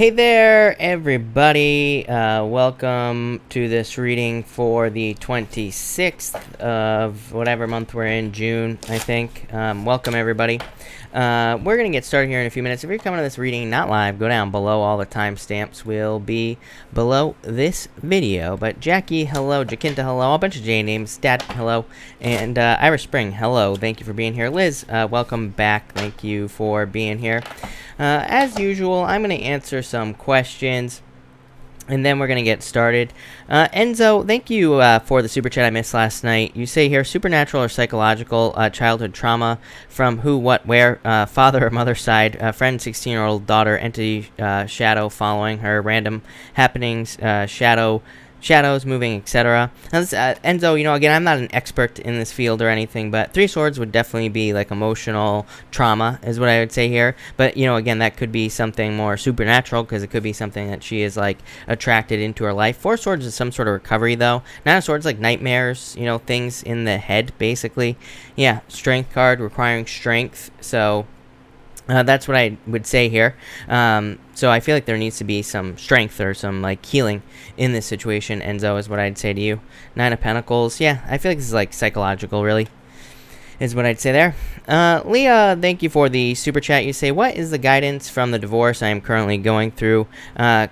Hey there, everybody. Welcome to this reading for the 26th of whatever month we're in, June, I think. Welcome, everybody. We're going to get started here in a few minutes. If you're coming to this reading not live, go down below. All the timestamps will be below this video. But Jackie, hello. Jacinta, hello. A bunch of J names. Dad, hello. And Irish Spring, hello. Thank you for being here. Liz, welcome back. Thank you for being here. As usual, I'm going to answer some questions, and then we're going to get started. Enzo, thank you for the super chat I missed last night. You say here, supernatural or psychological childhood trauma from who, what, where, father or mother side, friend, 16-year-old daughter, entity, shadow following her, random happenings, shadows moving, etc. Enzo, again, I'm not an expert in this field or anything, but Three Swords would definitely be like emotional trauma is what I would say here. But, again, that could be something more supernatural because it could be something that she is like attracted into her life. Four Swords is some sort of recovery, though. Nine of Swords, like nightmares, things in the head, basically. Yeah, Strength card requiring strength, so... that's what I would say here. So I feel like there needs to be some strength or some like healing in this situation. Enzo is what I'd say to you. Nine of Pentacles. Yeah, I feel like this is like psychological, really, is what I'd say there. Leah, thank you for the super chat. You say, what is the guidance from the divorce I am currently going through?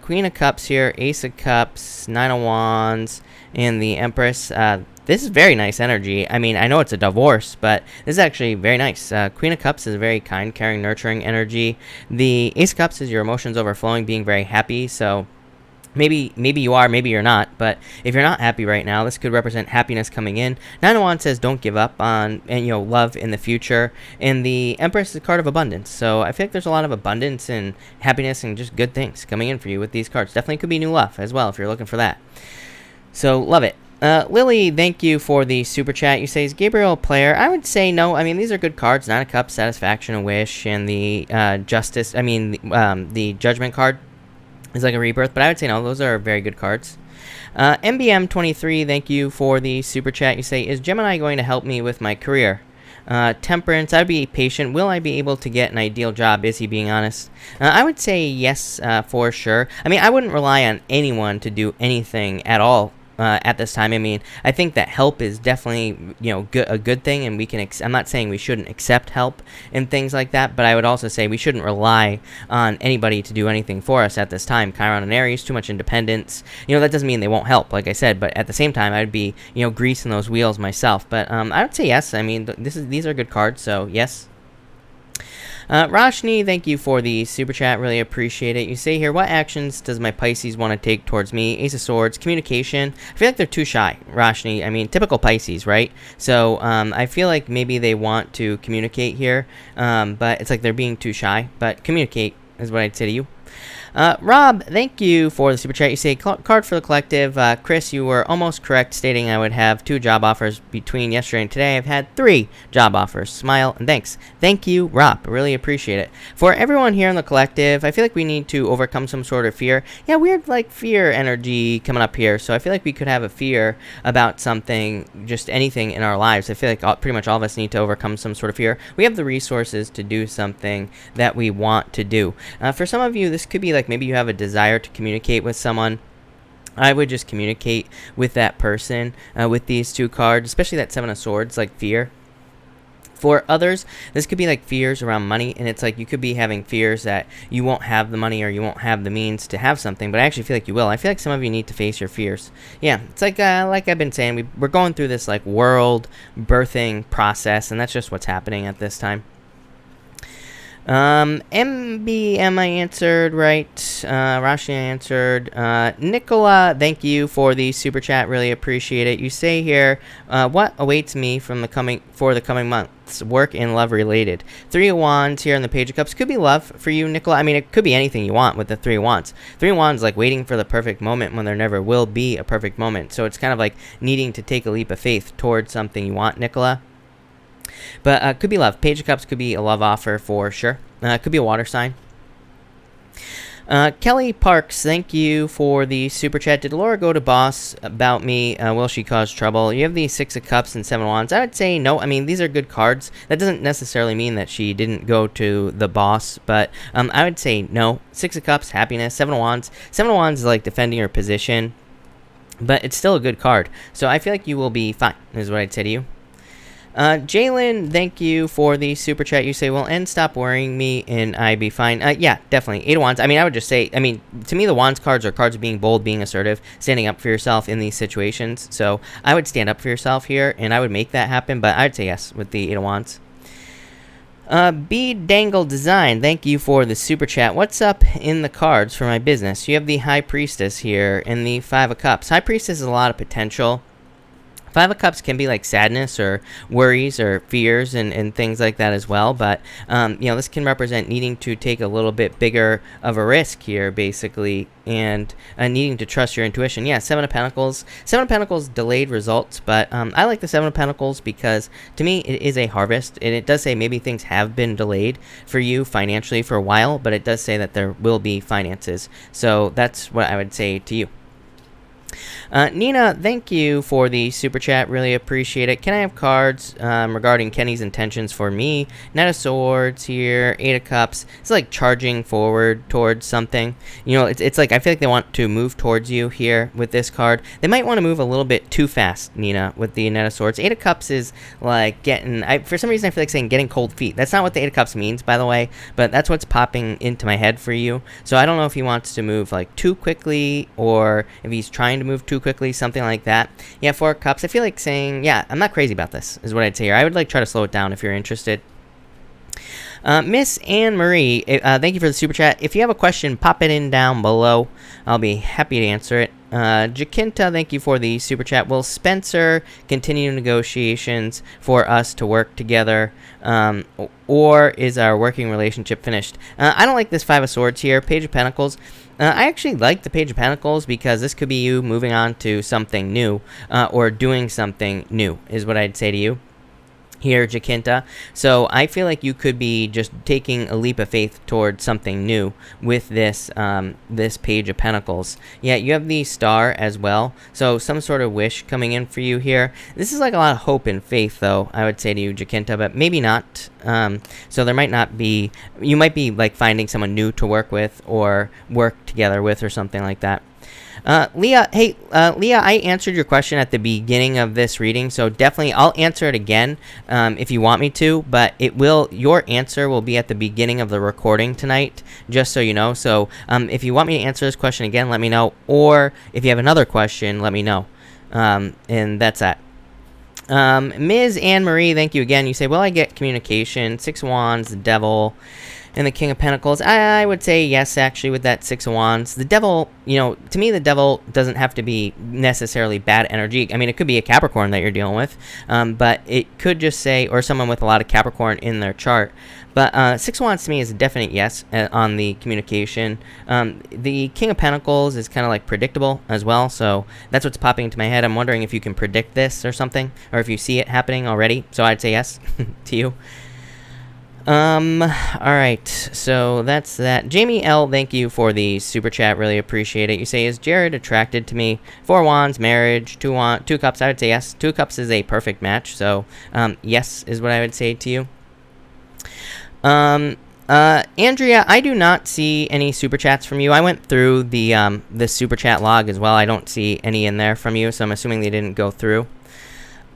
Queen of Cups here, Ace of Cups, Nine of Wands, and the Empress. This is very nice energy. I mean, I know it's a divorce, but this is actually very nice. Queen of Cups is a very kind, caring, nurturing energy. The Ace of Cups is your emotions overflowing, being very happy. So maybe you are, maybe you're not. But if you're not happy right now, this could represent happiness coming in. Nine of Wands says don't give up on love in the future. And the Empress is a card of abundance. So I feel like there's a lot of abundance and happiness and just good things coming in for you with these cards. Definitely could be new love as well if you're looking for that. So love it. Lily, thank you for the super chat. You say, is Gabriel a player? I would say no. I mean, these are good cards. Nine of Cups, Satisfaction, a Wish, and the the Judgment card is like a rebirth. But I would say no. Those are very good cards. MBM23, thank you for the super chat. You say, is Gemini going to help me with my career? Temperance, I'd be patient. Will I be able to get an ideal job? Is he being honest? I would say yes, for sure. I mean, I wouldn't rely on anyone to do anything at all. At this time, I mean, I think that help is definitely, a good thing, and we can. I'm not saying we shouldn't accept help and things like that, but I would also say we shouldn't rely on anybody to do anything for us at this time. Chiron and Aries, too much independence. That doesn't mean they won't help, like I said, but at the same time, I'd be, greasing those wheels myself. But I would say yes. I mean, these are good cards, so yes. Roshni, thank you for the super chat. Really appreciate it. You say here, what actions does my Pisces want to take towards me? Ace of Swords, communication. I feel like they're too shy, Roshni. I mean, typical Pisces, right? So I feel like maybe they want to communicate here, but it's like they're being too shy. But communicate is what I'd say to you. Rob, thank you for the super chat. You say, card for the collective. Chris, you were almost correct stating I would have 2 job offers between yesterday and today. I've had 3 job offers. Smile and thanks. Thank you, Rob. Really appreciate it. For everyone here in the collective, I feel like we need to overcome some sort of fear. Yeah, weird like fear energy coming up here. So I feel like we could have a fear about something, just anything in our lives. I feel like pretty much all of us need to overcome some sort of fear. We have the resources to do something that we want to do. For some of you, this could be like maybe you have a desire to communicate with someone. I would just communicate with that person with these 2 cards, especially that Seven of Swords, like fear. For others, this could be like fears around money, and it's like you could be having fears that you won't have the money or you won't have the means to have something, but I actually feel like you will. I feel like some of you need to face your fears. Yeah, it's like I've been saying, we're going through this like world birthing process, and that's just what's happening at this time. MBM I answered, right? Rashi I answered. Nicola, thank you for the super chat. Really appreciate it. You say here, what awaits me from the coming months? Work and love related. 3 of Wands here in the Page of Cups. Could be love for you, Nicola. I mean, it could be anything you want with the 3 of Wands. 3 of Wands, like waiting for the perfect moment when there never will be a perfect moment. So it's kind of like needing to take a leap of faith towards something you want, Nicola. But could be love. Page of Cups could be a love offer for sure. Could be a water sign. Kelly Parks, thank you for the super chat. Did Laura go to boss about me? Will she cause trouble? You have the Six of Cups and Seven of Wands. I would say no. I mean, these are good cards. That doesn't necessarily mean that she didn't go to the boss, but I would say no. Six of Cups, happiness. Seven of Wands. Seven of Wands is like defending your position, but it's still a good card. So I feel like you will be fine, is what I'd say to you. Jalen, thank you for the super chat. You say, well, and stop worrying me and I be fine. Yeah, definitely. Eight of Wands. I mean, I would just say, I mean, to me, the Wands cards are cards of being bold, being assertive, standing up for yourself in these situations. So I would stand up for yourself here, and I would make that happen, but I'd say yes with the Eight of Wands. Bead Dangle Design, thank you for the super chat. What's up in the cards for my business? You have the High Priestess here and the Five of Cups. High Priestess is a lot of potential. Five of Cups can be like sadness or worries or fears and things like that as well. But, this can represent needing to take a little bit bigger of a risk here, basically, and needing to trust your intuition. Yeah, Seven of Pentacles. Seven of Pentacles, delayed results, but I like the Seven of Pentacles because, to me, it is a harvest. And it does say maybe things have been delayed for you financially for a while, but it does say that there will be finances. So that's what I would say to you. Nina, thank you for the super chat. Really appreciate it. Can I have cards regarding Kenny's intentions for me? Knight of Swords here, Eight of Cups. It's like charging forward towards something. It's like I feel like they want to move towards you here with this card. They might want to move a little bit too fast, Nina, with the Knight of Swords. Eight of Cups is like for some reason I feel like saying getting cold feet. That's not what the Eight of Cups means, by the way, but that's what's popping into my head for you. So I don't know if he wants to move like too quickly or if he's trying to move too quickly, something like that. Yeah, Four of Cups. I feel like saying, yeah, I'm not crazy about this, is what I'd say here. I would like try to slow it down if you're interested. Miss Anne Marie, thank you for the super chat. If you have a question, pop it in down below. I'll be happy to answer it. Jacinta, thank you for the super chat. Will Spencer continue negotiations for us to work together, or is our working relationship finished? I don't like this Five of Swords here. Page of Pentacles. I actually like the Page of Pentacles because this could be you moving on to something new, or doing something new, is what I'd say to you here, Jacinta. So I feel like you could be just taking a leap of faith towards something new with this this Page of Pentacles. Yeah, you have the Star as well, so some sort of wish coming in for you here. This is like a lot of hope and faith, though, I would say to you, Jacinta, but maybe not. So there might not be, you might be like finding someone new to work with or work together with or something like that. Leah, hey, Leah, I answered your question at the beginning of this reading, so definitely I'll answer it again if you want me to, but your answer will be at the beginning of the recording tonight, just so you know. So if you want me to answer this question again, let me know, or if you have another question, let me know, and that's that. Ms. Anne Marie, thank you again. You say, well, I get communication, Six of Wands, the Devil, and the King of Pentacles. I would say yes, actually, with that Six of Wands. The Devil, to me, the Devil doesn't have to be necessarily bad energy. I mean, it could be a Capricorn that you're dealing with, but it could just say, or someone with a lot of Capricorn in their chart. But Six of Wands to me is a definite yes on the communication. The King of Pentacles is kind of like predictable as well, so that's what's popping into my head. I'm wondering if you can predict this or something, or if you see it happening already. So I'd say yes to you. Alright, so that's that. Jamie L, thank you for the super chat, really appreciate it. You say, is Jared attracted to me? Four Wands, marriage, Two Cups, I would say yes. Two Cups is a perfect match, so, yes, is what I would say to you. Andrea, I do not see any super chats from you. I went through the super chat log as well. I don't see any in there from you, so I'm assuming they didn't go through.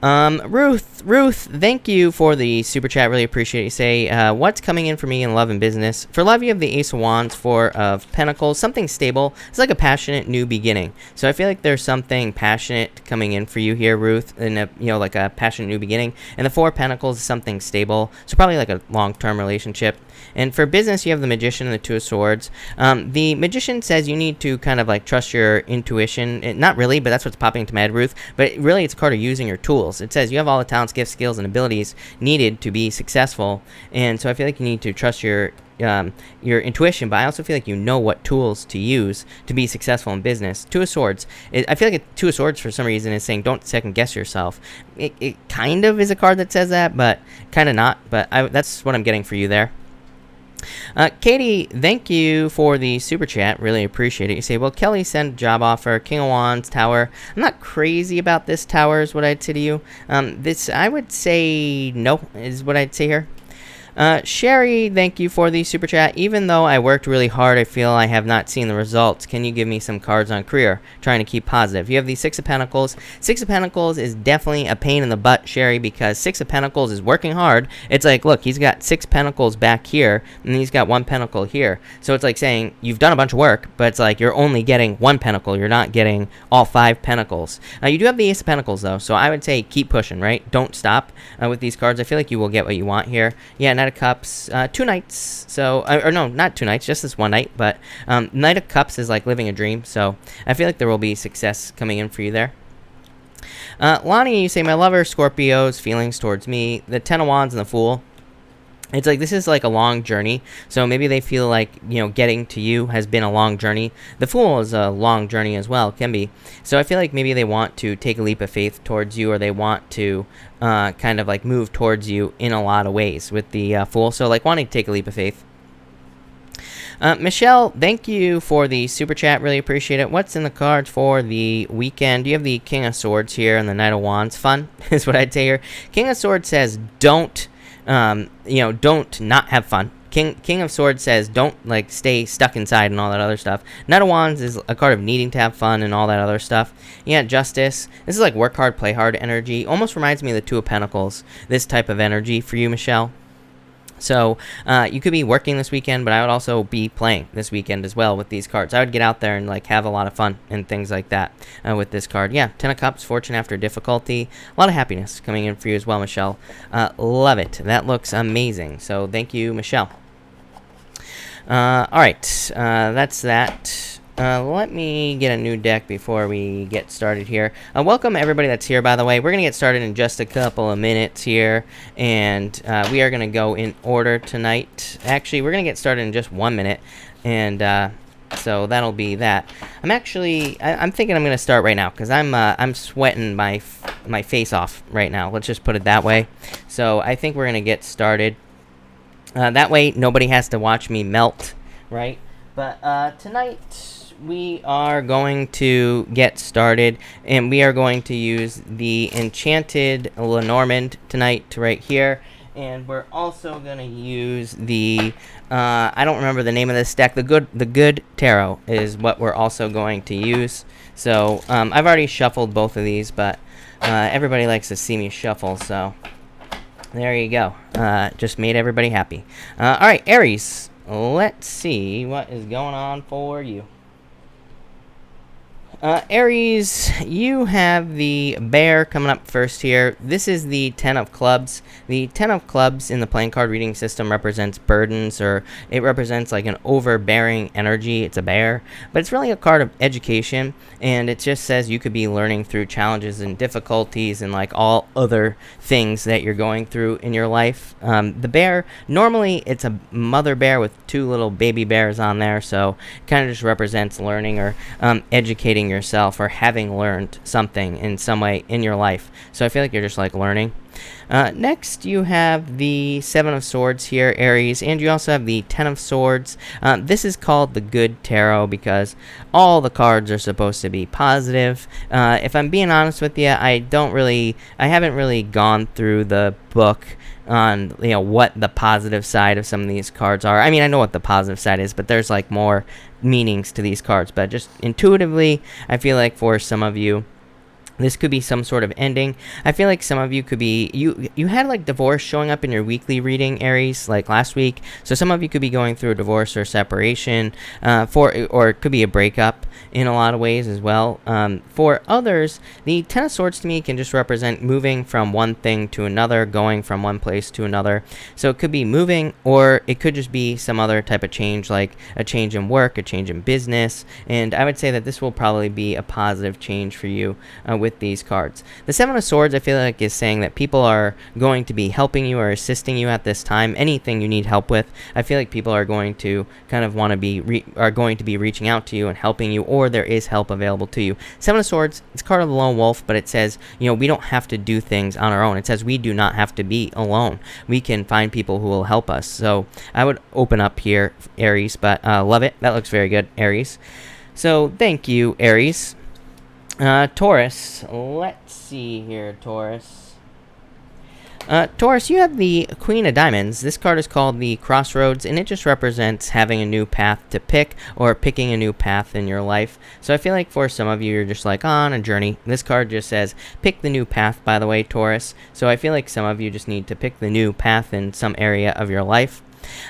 Ruth, thank you for the super chat. Really appreciate it. You say, what's coming in for me in love and business? For love, you have the Ace of Wands, Four of Pentacles, something stable. It's like a passionate new beginning. So I feel like there's something passionate coming in for you here, Ruth, and like a passionate new beginning. And the Four of Pentacles is something stable. So probably like a long-term relationship. And for business, you have the Magician and the Two of Swords. The Magician says you need to kind of like trust your intuition. Not really, but that's what's popping into my head, Ruth. But really, it's a card of using your tools. It says you have all the talents, gifts, skills, and abilities needed to be successful. And so I feel like you need to trust your intuition, but I also feel like you know what tools to use to be successful in business. Two of Swords. I feel like a Two of Swords for some reason is saying don't second guess yourself. It kind of is a card that says that, but kind of not. But that's what I'm getting for you there. Katie, thank you for the super chat. Really appreciate it. You say, well, Kelly sent a job offer, King of Wands, Tower. I'm not crazy about this tower is what I'd say to you. This, I would say no, is what I'd say here. Sherry, thank you for the super chat. Even though I worked really hard, I feel I have not seen the results. Can you give me some cards on career? Trying to keep positive. You have the Six of Pentacles. Six of Pentacles is definitely a pain in the butt, Sherry, because Six of Pentacles is working hard. It's like, look, he's got 6 pentacles back here, and he's got 1 pentacle here. So it's like saying, you've done a bunch of work, but it's like you're only getting 1 pentacle. You're not getting all 5 pentacles. You do have the Ace of Pentacles, though, so I would say keep pushing, right? Don't stop with these cards. I feel like you will get what you want here. Yeah, Knight of Cups, 2 nights, so, or no, not 2 nights, just this 1 night, but Knight of Cups is like living a dream, so I feel like there will be success coming in for you there. Lonnie, you say, my lover, Scorpio's feelings towards me, the 10 of Wands and the Fool. It's like, this is like a long journey, so maybe they feel like, you know, getting to you has been a long journey. The Fool is a long journey as well, can be. So I feel like maybe they want to take a leap of faith towards you, or they want to kind of like move towards you in a lot of ways with the Fool. So like wanting to take a leap of faith. Michelle, thank you for the super chat. Really appreciate it. What's in the cards for the weekend? You have the King of Swords here and the Knight of Wands. Fun is what I'd say here. King of Swords says don't, don't not have fun. King of Swords says don't like stay stuck inside and all that other stuff. Knight of Wands is a card of needing to have fun and all that other stuff. Yeah, Justice. This is like work hard, play hard energy. Almost reminds me of the Two of Pentacles. This type of energy for you, Michelle. So you could be working this weekend, but I would also be playing this weekend as well with these cards. I would get out there and like have a lot of fun and things like that with this card. Yeah, 10 of Cups, fortune after difficulty. A lot of happiness coming in for you as well, Michelle. Love it. That looks amazing. So thank you, Michelle. All right, that's that. Let me get a new deck before we get started here. Welcome everybody that's here, by the way. We're going to get started in just a couple of minutes here, and we are going to go in order tonight. Actually, we're going to get started in just 1 minute, and so that'll be that. I'm thinking I'm going to start right now, because I'm sweating my face off right now. Let's just put it that way. So I think we're going to get started. That way, nobody has to watch me melt, right? But tonight, we are going to get started, and we are going to use the Enchanted Lenormand tonight right here. And we're also going to use the, I don't remember the name of this deck, the Good Tarot is what we're also going to use. So, I've already shuffled both of these, but everybody likes to see me shuffle, so there you go. Just made everybody happy. Alright, Aries, let's see what is going on for you. Aries, you have the Bear coming up first here. This is the 10 of Clubs. The 10 of Clubs in the playing card reading system represents burdens, or it represents like an overbearing energy. It's a bear, but it's really a card of education, and it just says you could be learning through challenges and difficulties and like all other things that you're going through in your life. The bear, normally it's a mother bear with 2 little baby bears on there, so it kind of just represents learning or educating yourself or having learned something in some way in your life. So I feel like you're just like learning. Next, you have the 7 of Swords here, Aries, and you also have the 10 of Swords. This is called the Good Tarot because all the cards are supposed to be positive. If I'm being honest with you, I haven't really gone through the book on what the positive side of some of these cards are. I mean, I know what the positive side is, but there's like more meanings to these cards. But just intuitively, I feel like for some of you, this could be some sort of ending. I feel like some of you could be, you had like divorce showing up in your weekly reading, Aries, like last week. So some of you could be going through a divorce or separation, or it could be a breakup in a lot of ways as well. For others, the 10 of Swords to me can just represent moving from one thing to another, going from one place to another. So it could be moving, or it could just be some other type of change, like a change in work, a change in business. And I would say that this will probably be a positive change for you with these cards. The Seven of Swords, I feel like, is saying that people are going to be helping you or assisting you at this time. Anything you need help with, I feel like people are going to kind of want to be reaching out to you and helping you, or there is help available to you. Seven of Swords, it's a card of the lone wolf, but it says, we don't have to do things on our own. It says we do not have to be alone. We can find people who will help us. So I would open up here, Aries, but love it. That looks very good, Aries. So thank you, Aries. Taurus, let's see here, Taurus. Taurus, you have the Queen of Diamonds. This card is called the Crossroads, and it just represents having a new path to pick or picking a new path in your life. So I feel like for some of you, you're just like on a journey. This card just says pick the new path, by the way, Taurus. So I feel like some of you just need to pick the new path in some area of your life.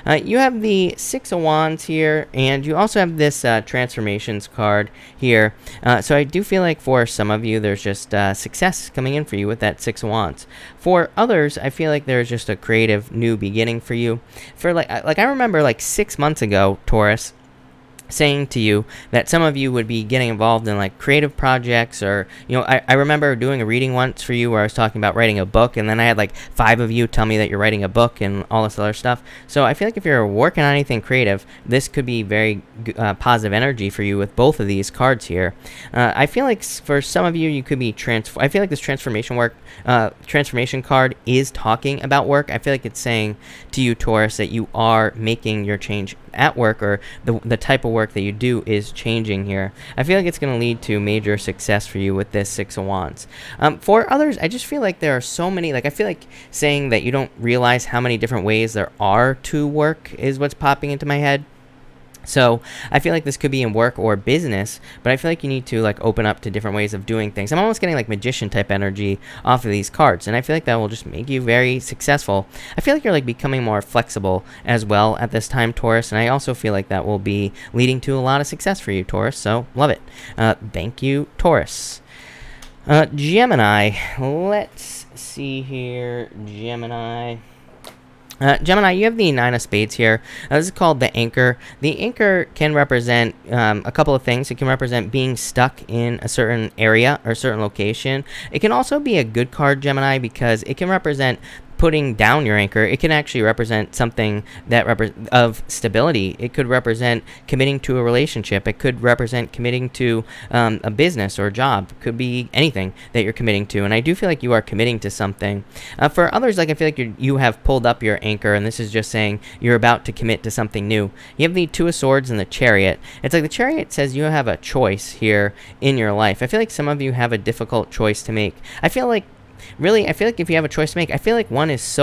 You have the Six of Wands here, and you also have this Transformations card here. So I do feel like for some of you, there's just success coming in for you with that Six of Wands. For others, I feel like there's just a creative new beginning for you. For like I remember like 6 months ago, Taurus, saying to you that some of you would be getting involved in like creative projects, or I remember doing a reading once for you where I was talking about writing a book, and then I had like 5 of you tell me that you're writing a book and all this other stuff. So I feel like if you're working on anything creative, this could be very positive energy for you with both of these cards here. I feel like for some of you, you could be I feel like this transformation card is talking about work. I feel like it's saying to you, Taurus, that you are making your change at work, or the type of work that you do is changing here. I feel like it's going to lead to major success for you with this Six of Wands. For others, I just feel like there are so many, I feel like saying that you don't realize how many different ways there are to work is what's popping into my head. So I feel like this could be in work or business, but I feel like you need to open up to different ways of doing things. I'm almost getting magician type energy off of these cards, and I feel like that will just make you very successful. I feel like you're becoming more flexible as well at this time, Taurus, and I also feel like that will be leading to a lot of success for you, Taurus. So love it. Thank you, Taurus. Gemini, let's see here, Gemini. Gemini, you have the Nine of Spades here. This is called the Anchor. The Anchor can represent a couple of things. It can represent being stuck in a certain area or certain location. It can also be a good card, Gemini, because it can represent putting down your anchor. It can actually represent something that of stability. It could represent committing to a relationship. It could represent committing to a business or a job. It could be anything that you're committing to, and I do feel like you are committing to something. For others, I feel like you have pulled up your anchor, and this is just saying you're about to commit to something new. You have the Two of Swords and the Chariot. It's like the Chariot says you have a choice here in your life. I feel like some of you have a difficult choice to make. I feel like if you have a choice to make, I feel like one is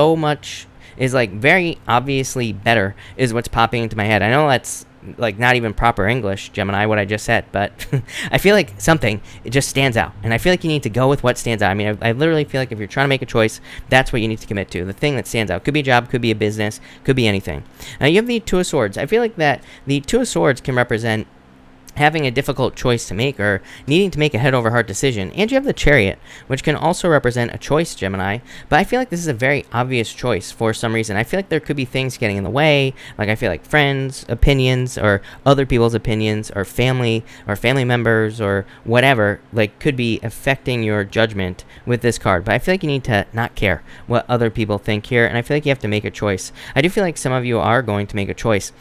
very obviously better is what's popping into my head. I know that's not even proper English, Gemini, what I just said, but I feel like it just stands out, and I feel like you need to go with what stands out. I mean, I literally feel like if you're trying to make a choice, that's what you need to commit to. The thing that stands out could be a job, could be a business, could be anything. Now you have the Two of Swords. I feel like that the Two of Swords can represent having a difficult choice to make, or needing to make a head-over-heart decision. And you have the Chariot, which can also represent a choice, Gemini. But I feel like this is a very obvious choice for some reason. I feel like there could be things getting in the way. I feel like friends' opinions, or other people's opinions, or family members, or whatever, could be affecting your judgment with this card. But I feel like you need to not care what other people think here, and I feel like you have to make a choice. I do feel like some of you are going to make a choice.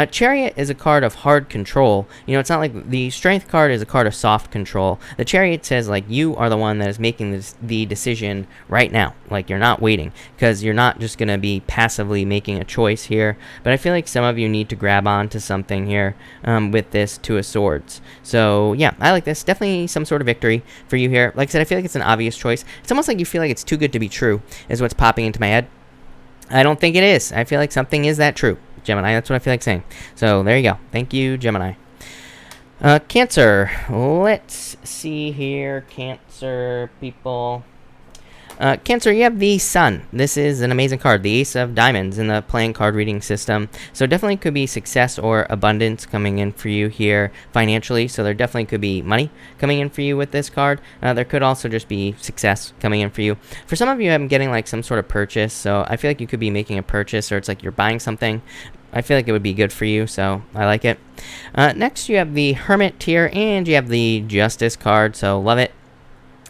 Chariot is a card of hard control. It's not like the Strength card is a card of soft control. The Chariot says you are the one that is making the decision right now. You're not waiting, because you're not just going to be passively making a choice here. But I feel like some of you need to grab on to something here with this Two of Swords. So yeah, I like this. Definitely some sort of victory for you here. Like I said, I feel like it's an obvious choice. It's almost like you feel like it's too good to be true is what's popping into my head. I don't think it is. I feel like something is that true, Gemini. That's what I feel like saying. So there you go. Thank you, Gemini. Cancer, let's see here, Cancer people. Cancer, you have the Sun. This is an amazing card, the Ace of Diamonds in the playing card reading system. So definitely could be success or abundance coming in for you here financially. So there definitely could be money coming in for you with this card. There could also just be success coming in for you. For some of you, I'm getting some sort of purchase. So I feel like you could be making a purchase, or it's you're buying something. I feel like it would be good for you, so I like it. Next, you have the Hermit here, and you have the Justice card, so love it.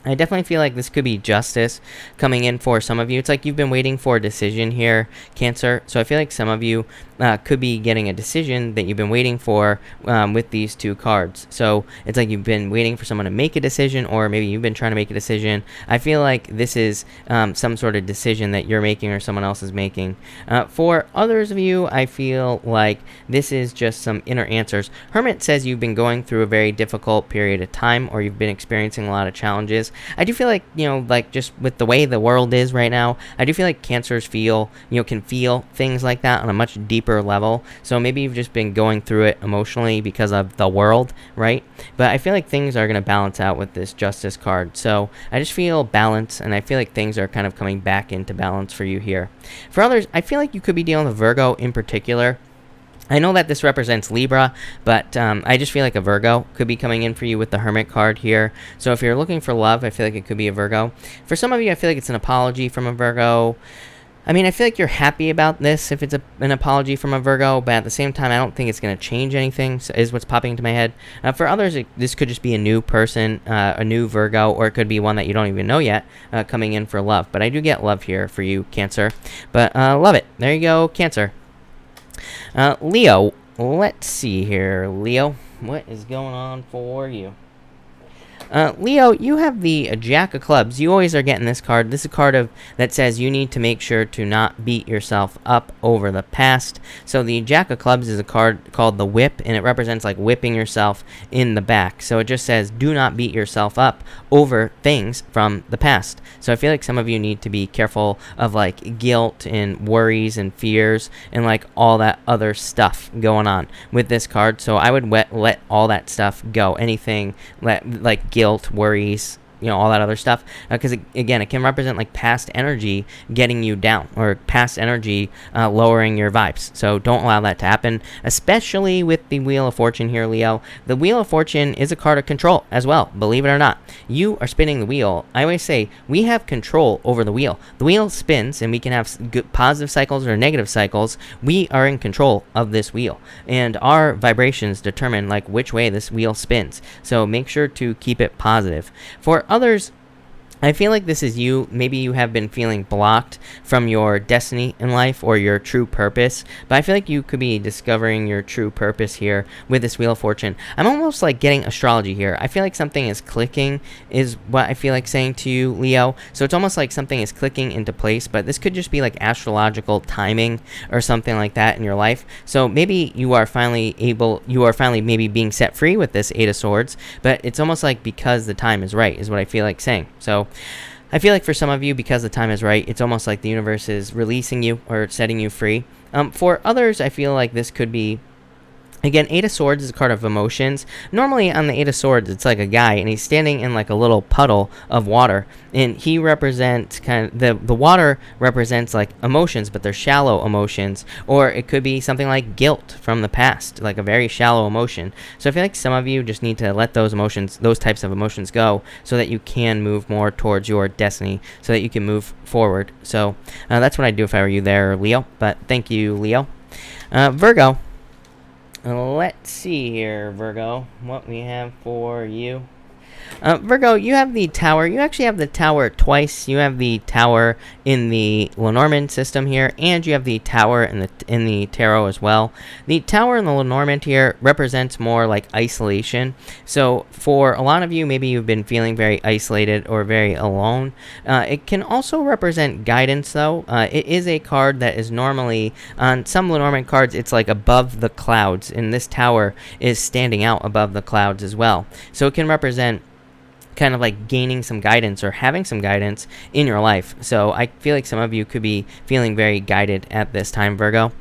I definitely feel like this could be justice coming in for some of you. It's like you've been waiting for a decision here, Cancer. So I feel like some of you could be getting a decision that you've been waiting for with these two cards. So it's like you've been waiting for someone to make a decision, or maybe you've been trying to make a decision. I feel like this is some sort of decision that you're making or someone else is making. For others of you, I feel like this is just some inner answers. Hermit says you've been going through a very difficult period of time, or you've been experiencing a lot of challenges. I do feel like, like just with the way the world is right now, I do feel like Cancers can feel things like that on a much deeper level. So maybe you've just been going through it emotionally because of the world, right? But I feel like things are going to balance out with this Justice card. So I just feel balance, and I feel like things are kind of coming back into balance for you here. For others, I feel like you could be dealing with Virgo in particular. I know that this represents Libra, but I just feel like a Virgo could be coming in for you with the Hermit card here. So if you're looking for love, I feel like it could be a Virgo. For some of you, I feel like it's an apology from a Virgo. I mean, I feel like you're happy about this if it's an apology from a Virgo, but at the same time, I don't think it's going to change anything, is what's popping into my head. For others, this could just be a new person, a new Virgo, or it could be one that you don't even know yet coming in for love. But I do get love here for you, Cancer. But love it. There you go, Cancer. Leo, let's see here. Leo, what is going on for you? Leo, you have the Jack of Clubs. You always are getting this card. This is a card that says you need to make sure to not beat yourself up over the past. So the Jack of Clubs is a card called the Whip, and it represents like whipping yourself in the back. So it just says do not beat yourself up over things from the past. So I feel like some of you need to be careful of like guilt and worries and fears and like all that other stuff going on with this card. So I would let all that stuff go. Anything like guilt, worries, all that other stuff, because again, it can represent like past energy getting you down, or past energy lowering your vibes. So don't allow that to happen, especially with the Wheel of Fortune here, Leo. The Wheel of Fortune is a card of control as well, believe it or not. You are spinning the wheel. I always say we have control over the wheel. The wheel spins, and we can have good positive cycles or negative cycles. We are in control of this wheel, and our vibrations determine like which way this wheel spins. So make sure to keep it positive. For others, I feel like this is you. Maybe you have been feeling blocked from your destiny in life or your true purpose, but I feel like you could be discovering your true purpose here with this Wheel of Fortune. I'm almost like getting astrology here. I feel like something is clicking is what I feel like saying to you, Leo. So it's almost like something is clicking into place, but this could just be like astrological timing or something like that in your life. So maybe you are finally maybe being set free with this Eight of Swords, but it's almost like because the time is right is what I feel like saying. So I feel like for some of you, because the time is right, it's almost like the universe is releasing you or setting you free. For others, I feel like this could be, again, Eight of Swords is a card of emotions. Normally on the Eight of Swords, it's like a guy, and he's standing in like a little puddle of water, and he represents kind of, the water represents like emotions, but they're shallow emotions, or it could be something like guilt from the past, like a very shallow emotion. So I feel like some of you just need to let those emotions, those types of emotions go, so that you can move more towards your destiny, so that you can move forward. So that's what I'd do if I were you there, Leo. But thank you, Leo. Virgo. Let's see here, Virgo, what we have for you. Virgo, you have the Tower. You actually have the Tower twice. You have the Tower in the Lenormand system here, and you have the Tower in the Tarot as well. The Tower in the Lenormand here represents more like isolation. So for a lot of you, maybe you've been feeling very isolated or very alone. It can also represent guidance, though. It is a card that is normally, on some Lenormand cards, it's like above the clouds, and this Tower is standing out above the clouds as well. So it can represent kind of like gaining some guidance or having some guidance in your life. So I feel like some of you could be feeling very guided at this time, Virgo.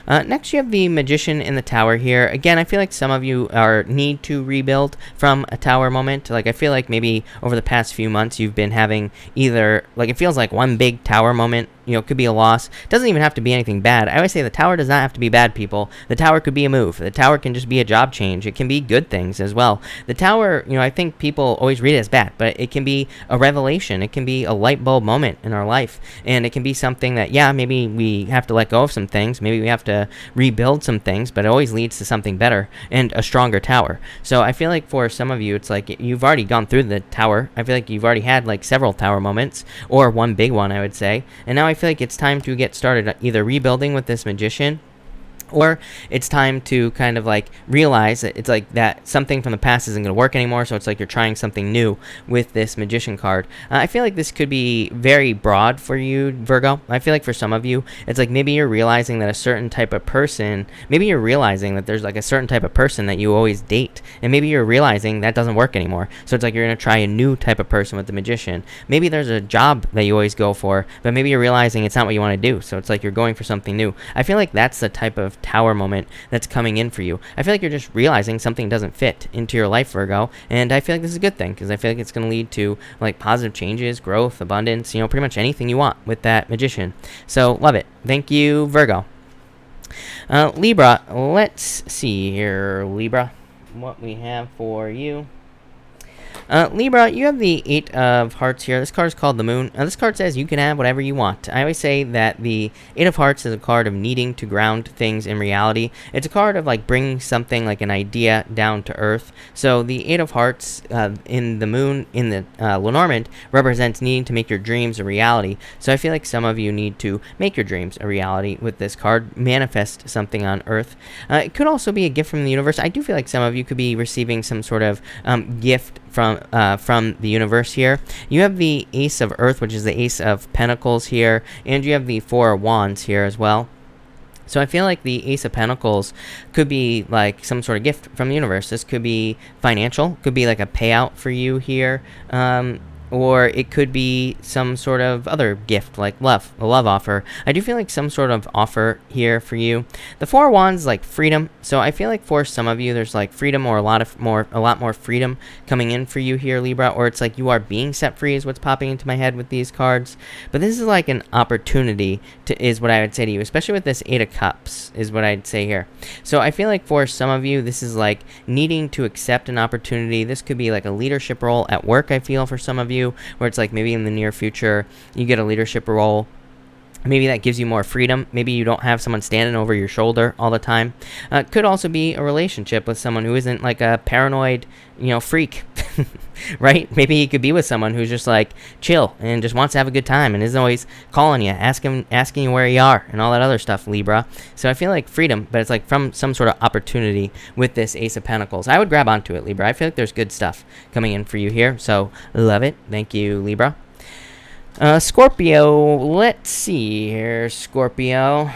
Next, you have the Magician in the Tower here. Again, I feel like some of you need to rebuild from a Tower moment. Like I feel like maybe over the past few months you've been having either, like it feels like one big Tower moment could be a loss. It doesn't even have to be anything bad. I always say the tower does not have to be bad, people. The tower could be a move. The tower can just be a job change. It can be good things as well. The tower, I think people always read it as bad, but it can be a revelation. It can be a light bulb moment in our life, and it can be something that, yeah, maybe we have to let go of some things. Maybe we have to rebuild some things, but it always leads to something better and a stronger tower. So I feel like for some of you, it's like you've already gone through the tower. I feel like you've already had like several tower moments, or one big one, I would say. And now I feel like it's time to get started either rebuilding with this magician, or it's time to kind of like realize that it's like that something from the past isn't going to work anymore, so it's like you're trying something new with this magician card. I feel like this could be very broad for you, Virgo. I feel like for some of you, it's like maybe you're realizing that a certain type of person, maybe you're realizing that there's like a certain type of person that you always date, and maybe you're realizing that doesn't work anymore, so it's like you're going to try a new type of person with the magician. Maybe there's a job that you always go for, but maybe you're realizing it's not what you want to do, so it's like you're going for something new. I feel like that's the type of tower moment that's coming in for you. I feel like you're just realizing something doesn't fit into your life, Virgo, and I feel like this is a good thing, because I feel like it's going to lead to like positive changes, growth, abundance, pretty much anything you want with that magician. So love it. Thank you, Virgo. Libra, let's see here, Libra, what we have for you. Libra, you have the 8 of Hearts here. This card is called the Moon. This card says you can have whatever you want. I always say that the 8 of Hearts is a card of needing to ground things in reality. It's a card of like bringing something like an idea down to earth. So the 8 of Hearts in the Moon, in the Lenormand, represents needing to make your dreams a reality. So I feel like some of you need to make your dreams a reality with this card, manifest something on earth. It could also be a gift from the universe. I do feel like some of you could be receiving some sort of gift from the universe here. You have the Ace of Earth, which is the Ace of Pentacles here, and you have the 4 of Wands here as well. So I feel like the Ace of Pentacles could be like some sort of gift from the universe. This could be financial, could be like a payout for you here, or it could be some sort of other gift, like a love offer. I do feel like some sort of offer here for you. The 4 of Wands is like freedom, so I feel like for some of you, there's like freedom, or a lot more freedom coming in for you here, Libra, or it's like you are being set free is what's popping into my head with these cards. But this is like an opportunity is what I would say to you, especially with this 8 of Cups is what I'd say here. So I feel like for some of you, this is like needing to accept an opportunity. This could be like a leadership role at work, I feel, for some of you, where it's like maybe in the near future you get a leadership role. Maybe that gives you more freedom. Maybe you don't have someone standing over your shoulder all the time. Could also be a relationship with someone who isn't like a paranoid, freak, right? Maybe you could be with someone who's just like chill and just wants to have a good time and isn't always calling you, asking you where you are and all that other stuff, Libra. So I feel like freedom, but it's like from some sort of opportunity with this Ace of Pentacles. I would grab onto it, Libra. I feel like there's good stuff coming in for you here. So love it. Thank you, Libra. Scorpio, let's see here, Scorpio,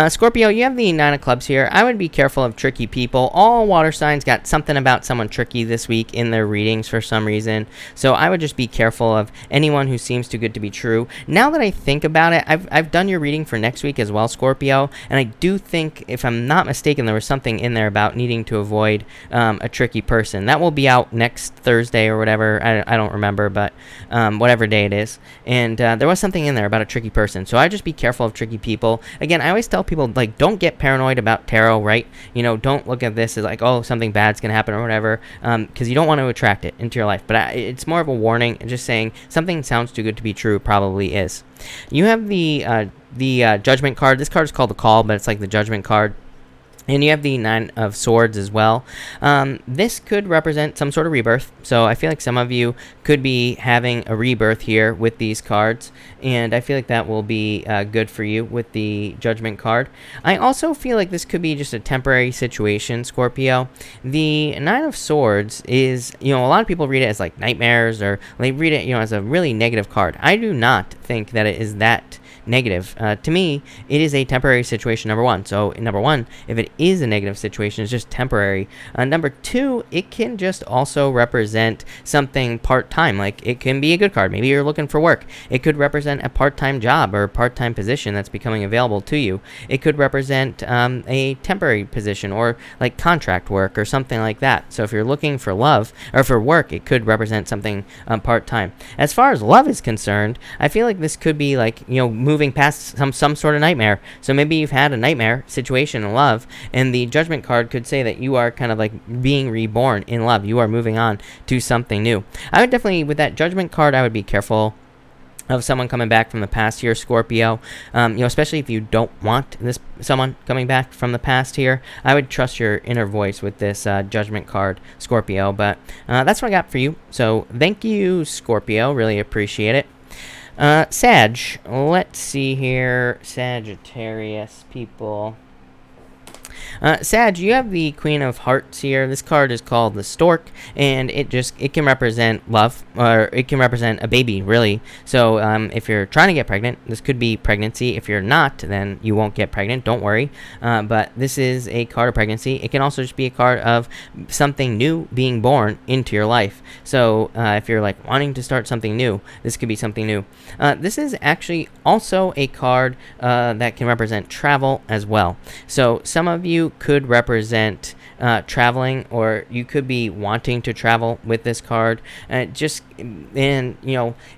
Scorpio, you have the 9 of Clubs here. I would be careful of tricky people. All water signs got something about someone tricky this week in their readings for some reason. So I would just be careful of anyone who seems too good to be true. Now that I think about it, I've done your reading for next week as well, Scorpio. And I do think, if I'm not mistaken, there was something in there about needing to avoid a tricky person. That will be out next Thursday or whatever. I don't remember, but whatever day it is. And there was something in there about a tricky person. So I just be careful of tricky people. Again, I always tell people, like, don't get paranoid about tarot, right? Don't look at this as like, oh, something bad's gonna happen or whatever, because you don't want to attract it into your life. But it's more of a warning, just saying something sounds too good to be true, probably is. You have the Judgment card. This card is called the Call, but it's like the Judgment card. And you have the 9 of Swords as well. This could represent some sort of rebirth. So I feel like some of you could be having a rebirth here with these cards. And I feel like that will be good for you with the Judgment card. I also feel like this could be just a temporary situation, Scorpio. The 9 of Swords is, a lot of people read it as like nightmares, or they read it, as a really negative card. I do not think that it is that negative. To me, it is a temporary situation, number one. So number one, if it is a negative situation, it's just temporary. Number two, it can just also represent something part-time. Like, it can be a good card. Maybe you're looking for work. It could represent a part-time job or a part-time position that's becoming available to you. It could represent a temporary position or like contract work or something like that. So if you're looking for love or for work, it could represent something part-time. As far as love is concerned, I feel like this could be like, moving past some sort of nightmare. So maybe you've had a nightmare situation in love, and the Judgment card could say that you are kind of like being reborn in love. You are moving on to something new. I would definitely, with that Judgment card, I would be careful of someone coming back from the past here, Scorpio. Especially if you don't want someone coming back from the past here, I would trust your inner voice with this Judgment card, Scorpio. But that's what I got for you. So thank you, Scorpio. Really appreciate it. Sag, let's see here. Sagittarius people. Sag, you have the Queen of Hearts here. This card is called the Stork, and it can represent love, or it can represent a baby, really. So if you're trying to get pregnant, this could be pregnancy. If you're not, then you won't get pregnant. Don't worry. But this is a card of pregnancy. It can also just be a card of something new being born into your life. So if you're like wanting to start something new, this could be something new. This is actually also a card that can represent travel as well. So some of you could represent traveling, or you could be wanting to travel with this card. It's a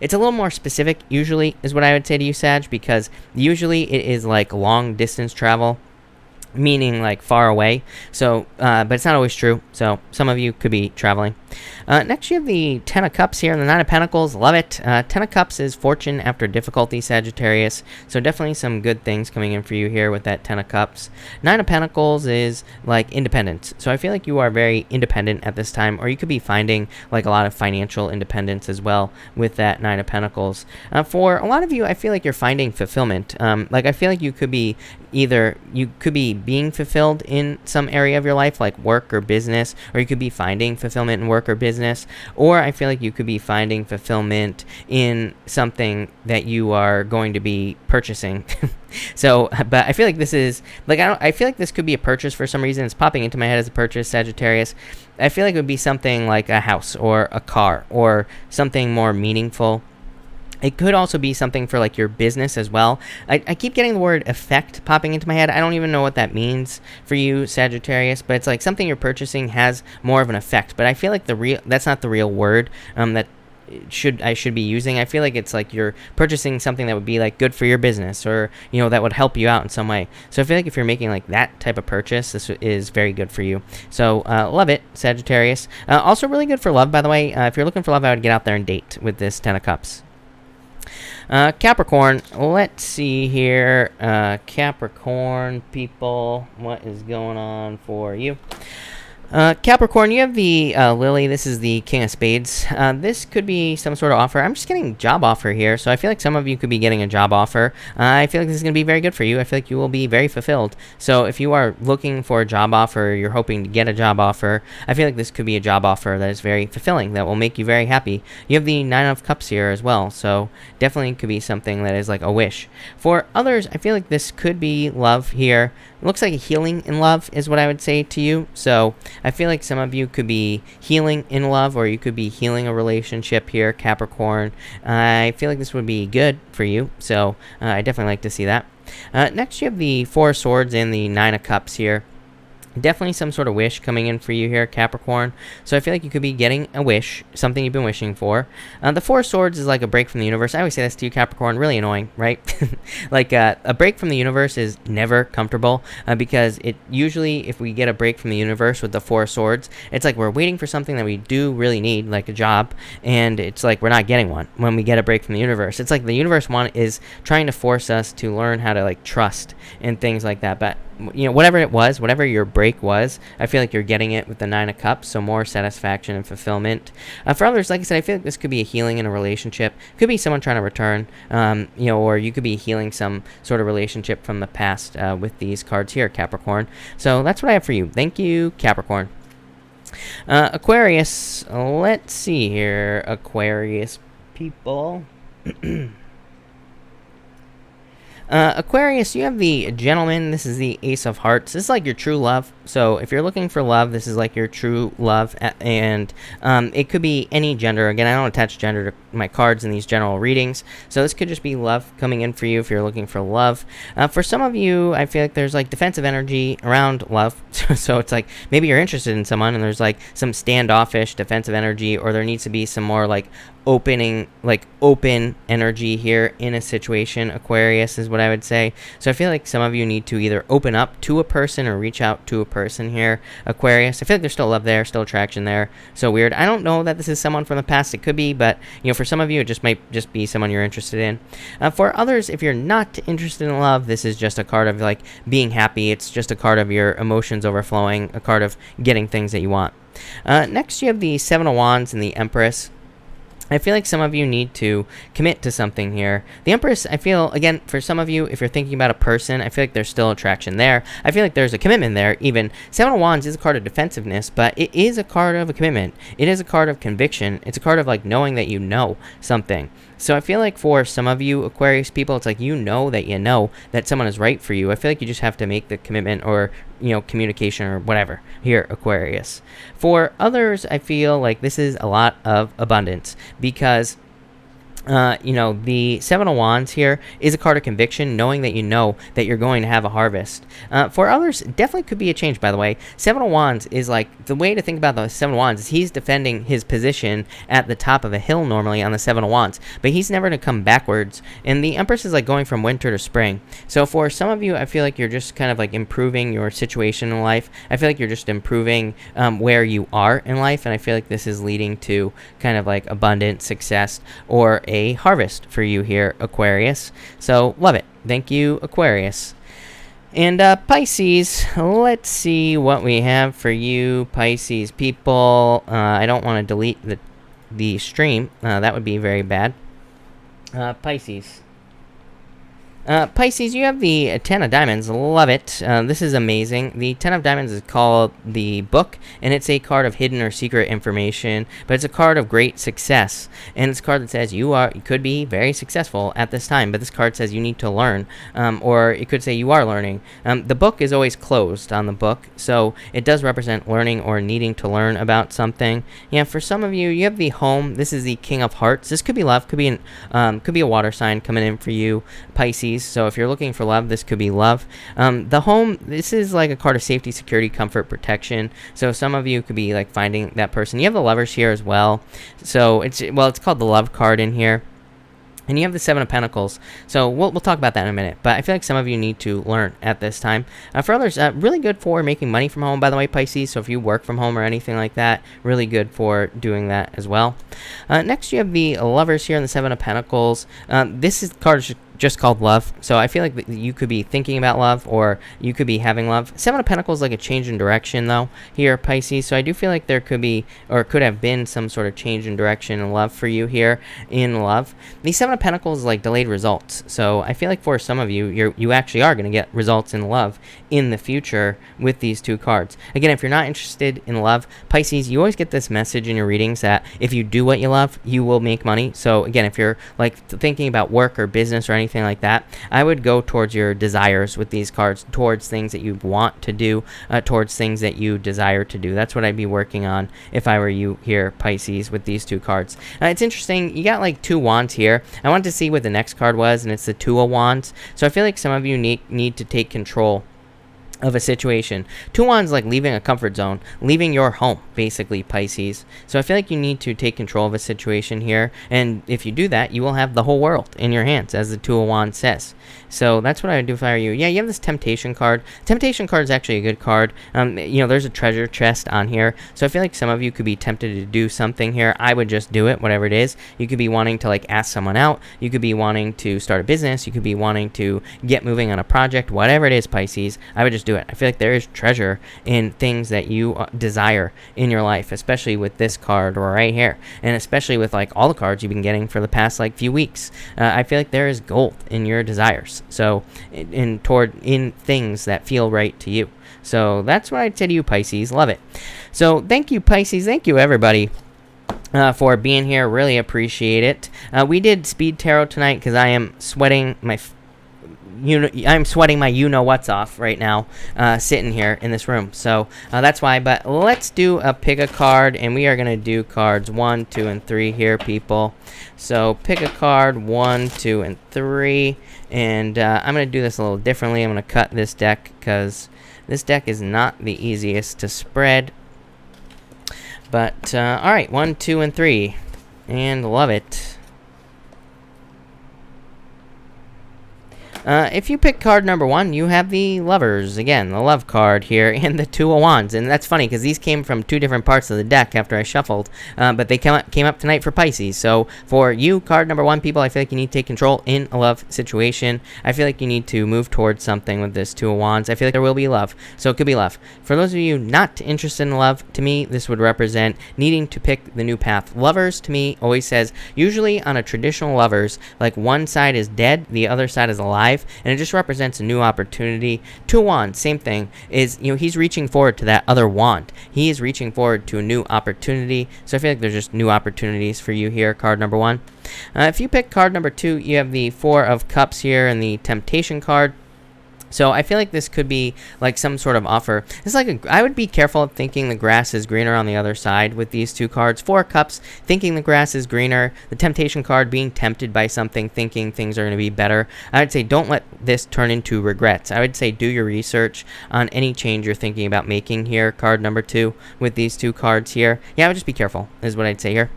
little more specific usually is what I would say to you, Sag, because usually it is like long distance travel, meaning like far away. So but it's not always true. So some of you could be traveling. Next, you have the Ten of Cups here and the Nine of Pentacles. Love it. Ten of Cups is fortune after difficulty, Sagittarius. So definitely some good things coming in for you here with that Ten of Cups. Nine of Pentacles is like independence. So I feel like you are very independent at this time, or you could be finding like a lot of financial independence as well with that Nine of Pentacles. For a lot of you, I feel like you're finding fulfillment. Like I feel like you could be being fulfilled in some area of your life, like work or business, or you could be finding fulfillment in work or business, or I feel like you could be finding fulfillment in something that you are going to be purchasing. So, but I feel like this is like, I feel like this could be a purchase for some reason. It's popping into my head as a purchase, Sagittarius. I feel like it would be something like a house or a car or something more meaningful. It could also be something for like your business as well. I keep getting the word effect popping into my head. I don't even know what that means for you, Sagittarius, but it's like something you're purchasing has more of an effect. But I feel like that's not the real word that I should be using. I feel like it's like you're purchasing something that would be like good for your business, or that would help you out in some way. So I feel like if you're making like that type of purchase, this is very good for you. So love it, Sagittarius. Also really good for love, by the way. If you're looking for love, I would get out there and date with this Ten of Cups. Capricorn, let's see here. Capricorn people, what is going on for you? Capricorn, you have the Lily. This is the King of Spades. This could be some sort of offer. I'm just getting job offer here, so I feel like some of you could be getting a job offer. I feel like this is going to be very good for you. I feel like you will be very fulfilled. So if you are looking for a job offer, you're hoping to get a job offer, I feel like this could be a job offer that is very fulfilling, that will make you very happy. You have the Nine of Cups here as well, so definitely could be something that is like a wish. For others, I feel like this could be love here. It looks like a healing in love is what I would say to you. So I feel like some of you could be healing in love, or you could be healing a relationship here, Capricorn. I feel like this would be good for you, so I definitely like to see that. Next, you have the Four of Swords and the Nine of Cups here. Definitely some sort of wish coming in for you here, Capricorn. So I feel like you could be getting a wish, something you've been wishing for. The Four of Swords is like a break from the universe. I always say this to you, Capricorn. Really annoying, right? Like a break from the universe is never comfortable, because it usually, if we get a break from the universe with the Four of Swords, it's like we're waiting for something that we do really need, like a job, and it's like we're not getting one when we get a break from the universe. It's like the universe is trying to force us to learn how to like trust and things like that. But whatever it was, whatever your break was, I feel like you're getting it with the Nine of Cups, so more satisfaction and fulfillment. For others, like I said, I feel like this could be a healing in a relationship. Could be someone trying to return, or you could be healing some sort of relationship from the past with these cards here, Capricorn. So that's what I have for you. Thank you, Capricorn. Aquarius, let's see here, Aquarius people. Aquarius, you have the Gentleman. This is the Ace of Hearts. This is like your true love. So if you're looking for love, this is like your true love. And it could be any gender. Again, I don't attach gender to my cards in these general readings. So this could just be love coming in for you if you're looking for love. For some of you, I feel like there's like defensive energy around love. So it's like maybe you're interested in someone and there's like some standoffish defensive energy, or there needs to be some more like open energy here in a situation. Aquarius is what I would say. So I feel like some of you need to either open up to a person or reach out to a person here, Aquarius. I feel like there's still love there, still attraction there. So weird. I don't know that this is someone from the past. It could be, but for some of you it just might just be someone you're interested in. For others, if you're not interested in love, this is just a card of like being happy. It's just a card of your emotions overflowing, a card of getting things that you want. Next you have the Seven of Wands and the Empress. I feel like some of you need to commit to something here. The Empress, I feel, again, for some of you, if you're thinking about a person, I feel like there's still attraction there. I feel like there's a commitment there, even. Seven of Wands is a card of defensiveness, but it is a card of a commitment. It is a card of conviction. It's a card of, like, knowing that you know something. So I feel like for some of you Aquarius people, it's like you know that someone is right for you. I feel like you just have to make the commitment or, communication or whatever here, Aquarius. For others, I feel like this is a lot of abundance because the Seven of Wands here is a card of conviction, knowing that you know that you're going to have a harvest. For others, definitely could be a change, by the way. Seven of Wands is like, the way to think about the Seven of Wands is he's defending his position at the top of a hill normally on the Seven of Wands, but he's never going to come backwards. And the Empress is like going from winter to spring. So for some of you, I feel like you're just kind of like improving your situation in life. I feel like you're just improving where you are in life, and I feel like this is leading to kind of like abundant success or a harvest for you here, Aquarius. So love it. Thank you, Aquarius. And Pisces, let's see what we have for you, Pisces people. I don't want to delete the stream. That would be very bad. Pisces. Pisces, you have the Ten of Diamonds. Love it. This is amazing. The Ten of Diamonds is called the Book, and it's a card of hidden or secret information, but it's a card of great success. And it's a card that says you could be very successful at this time, but this card says you need to learn, or it could say you are learning. The book is always closed on the book, so it does represent learning or needing to learn about something. Yeah, for some of you, you have the Home. This is the King of Hearts. This could be love, could be a water sign coming in for you, Pisces. So if you're looking for love, this could be love. The Home, this is like a card of safety, security, comfort, protection. So some of you could be like finding that person. You have the Lovers here as well. So it's called the Love card in here. And you have the Seven of Pentacles. So we'll talk about that in a minute. But I feel like some of you need to learn at this time. For others, really good for making money from home, by the way, Pisces. So if you work from home or anything like that, really good for doing that as well. Next, you have the Lovers here in the Seven of Pentacles. This card is just called love. So I feel like you could be thinking about love, or you could be having love. Seven of Pentacles is like a change in direction, though, here, Pisces. So I do feel like there could be, or could have been, some sort of change in direction in love for you here in love. The Seven of Pentacles is like delayed results. So I feel like for some of you, you actually are going to get results in love in the future with these two cards. Again, if you're not interested in love, Pisces, you always get this message in your readings that if you do what you love, you will make money. So again, if you're like thinking about work or business or anything like that, I would go towards your desires with these cards, towards things that you want to do, towards things that you desire to do. That's what I'd be working on if I were you here, Pisces, with these two cards. It's interesting, you got like two wands here. I wanted to see what the next card was, and it's the Two of Wands. So I feel like some of you need to take control of a situation. Two wands, like leaving a comfort zone, leaving your home, basically, Pisces. So I feel like you need to take control of a situation here, and if you do that, you will have the whole world in your hands, as the Two of Wands says. So that's what I would do if I were you. Yeah, you have this Temptation card. Temptation card is actually a good card. There's a treasure chest on here, so I feel like some of you could be tempted to do something here. I would just do it, whatever it is. You could be wanting to like ask someone out. You could be wanting to start a business. You could be wanting to get moving on a project. Whatever it is, Pisces, I would just do it. I feel like there is treasure in things that you desire in your life, especially with this card right here, and especially with like all the cards you've been getting for the past like few weeks. I feel like there is gold in your desires. So in things that feel right to you. So that's what I'd say to you, Pisces. Love it. So thank you, Pisces. Thank you, everybody, for being here. Really appreciate it. We did speed tarot tonight because I am sweating my I'm sweating my you-know-what's off right now, sitting here in this room. So that's why. But let's do a pick a card, and we are going to do cards 1, 2, and 3 here, people. So pick a card 1, 2, and 3. And I'm going to do this a little differently. I'm going to cut this deck because this deck is not the easiest to spread. But, all right, 1, 2, and 3. And love it. If you pick card number 1, you have the Lovers. Again, the love card here, and the Two of Wands. And that's funny, because these came from 2 different parts of the deck after I shuffled. But they came up tonight for Pisces. So for you, card number 1, people, I feel like you need to take control in a love situation. I feel like you need to move towards something with this Two of Wands. I feel like there will be love. So it could be love. For those of you not interested in love, to me, this would represent needing to pick the new path. Lovers, to me, always says, usually on a traditional lovers, like one side is dead, the other side is alive. And it just represents a new opportunity. Two of Wands, same thing, is, he's reaching forward to that other wand. He is reaching forward to a new opportunity. So I feel like there's just new opportunities for you here, card number 1. If you pick card number 2, you have the Four of Cups here and the Temptation card. So I feel like this could be like some sort of offer. It's like I would be careful of thinking the grass is greener on the other side with these 2 cards. 4 Cups, thinking the grass is greener. The Temptation card, being tempted by something, thinking things are going to be better. I would say don't let this turn into regrets. I would say do your research on any change you're thinking about making here, card number 2, with these 2 cards here. Yeah, I would just be careful, is what I'd say here.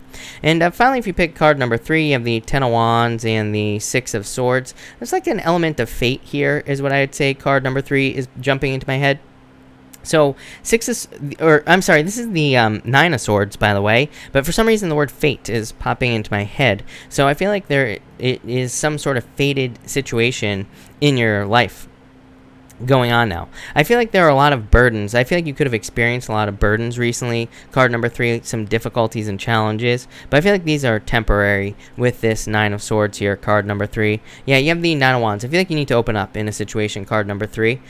And finally, if you pick card number 3, you have the Ten of Wands and the Six of Swords. There's like an element of fate here, is what I would say. Card number 3 is jumping into my head. So this is the 9 of Swords, by the way, but for some reason the word fate is popping into my head. So I feel like it is some sort of fated situation in your life going on now. I feel like there are a lot of burdens. I feel like you could have experienced a lot of burdens recently. Card number 3, some difficulties and challenges. But I feel like these are temporary with this 9 of Swords here, card number 3. Yeah, you have the 9 of Wands. I feel like you need to open up in a situation, card number 3.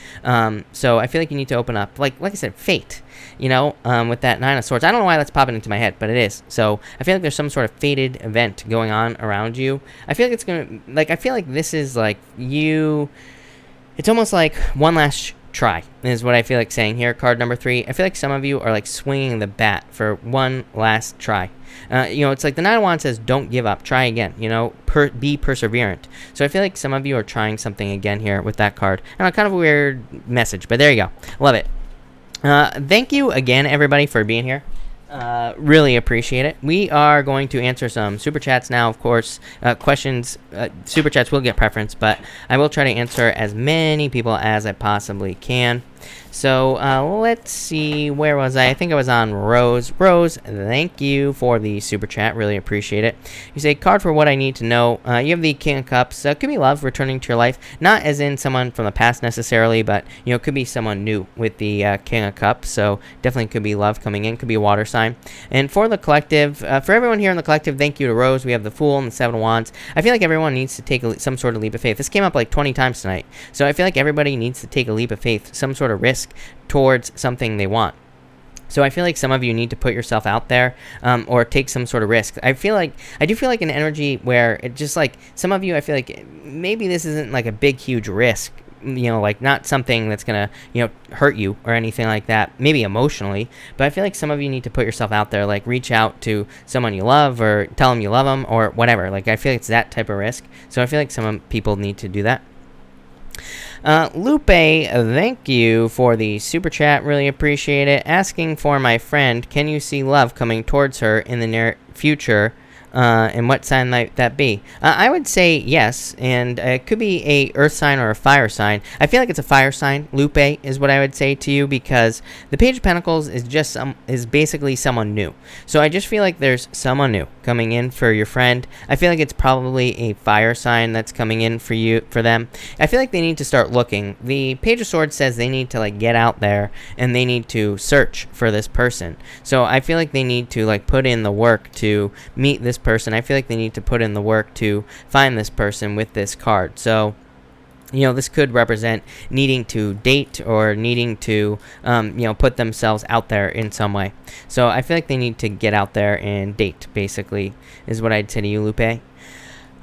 So I feel like you need to open up. Like I said, fate. With that 9 of Swords. I don't know why that's popping into my head, but it is. So I feel like there's some sort of fated event going on around you. I feel like it's going to, I feel like this is like you... It's almost like one last try, is what I feel like saying here, card number 3. I feel like some of you are like swinging the bat for one last try. It's like the 9 of Wands says, don't give up, try again, be perseverant. So I feel like some of you are trying something again here with that card. And kind of a weird message, but there you go. Love it. Thank you again, everybody, for being here. Really appreciate it. We are going to answer some super chats now, of course. Questions, super chats will get preference, but I will try to answer as many people as I possibly can. So let's see, where was I? I think I was on Rose. Rose, thank you for the super chat. Really appreciate it. You say, card for what I need to know. You have the King of Cups. Could be love returning to your life. Not as in someone from the past necessarily, but, could be someone new with the King of Cups. So definitely could be love coming in. Could be a water sign. And for the collective, for everyone here in the collective, thank you to Rose. We have the Fool and the 7 of Wands. I feel like everyone needs to take some sort of leap of faith. This came up like 20 times tonight. So I feel like everybody needs to take a leap of faith, some sort of risk towards something they want. So I feel like some of you need to put yourself out there, or take some sort of risk. I do feel like an energy where it just like some of you, I feel like maybe this isn't like a big, huge risk, like not something that's gonna, hurt you or anything like that, maybe emotionally, but I feel like some of you need to put yourself out there, like reach out to someone you love or tell them you love them or whatever. Like I feel like it's that type of risk. So I feel like some people need to do that. Lupe, thank you for the super chat. Really appreciate it. Asking for my friend, can you see love coming towards her in the near future? And what sign might that be? I would say yes, and it could be a earth sign or a fire sign. I feel like it's a fire sign. Lupe is what I would say to you, because the Page of Pentacles is basically someone new. So I just feel like there's someone new coming in for your friend. I feel like it's probably a fire sign that's coming in for them. I feel like they need to start looking. The Page of Swords says they need to like get out there and they need to search for this person. So I feel like they need to like put in the work to meet this person. I feel like they need to put in the work to find this person with this card. So this could represent needing to date or needing to put themselves out there in some way. So I feel like they need to get out there and date, basically, is what I'd say to you, Lupe.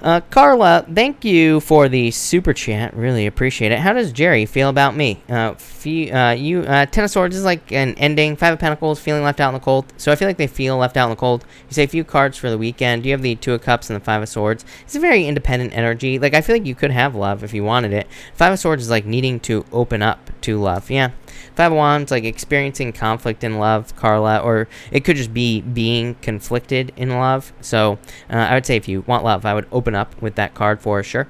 Carla, thank you for the super chat. Really appreciate it. How does Jerry feel about me? Ten of Swords is like an ending. Five of Pentacles, feeling left out in the cold. So I feel like they feel left out in the cold. You say a few cards for the weekend. You have the Two of Cups and the Five of Swords. It's a very independent energy. Like, I feel like you could have love if you wanted it. Five of Swords is like needing to open up to love. Yeah. Five of Wands, like experiencing conflict in love, Carla, or it could just be being conflicted in love. So I would say if you want love, I would open up with that card for sure.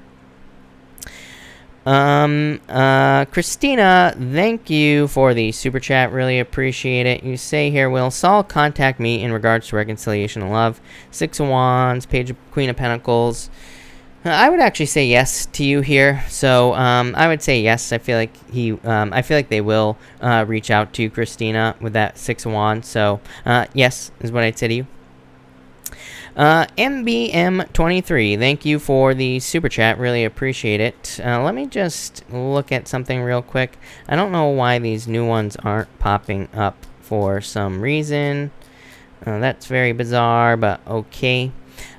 Christina, thank you for the super chat. Really appreciate it. You say here, will Saul contact me in regards to reconciliation and love? Six of Wands, Queen of Pentacles. I would actually say yes to you here. So I would say yes. I feel like I feel like they will reach out to Christina with that Six of Wands. So yes is what I'd say to you. MBM23, thank you for the super chat. Really appreciate it. Let me just look at something real quick. I don't know why these new ones aren't popping up for some reason. That's very bizarre, but okay.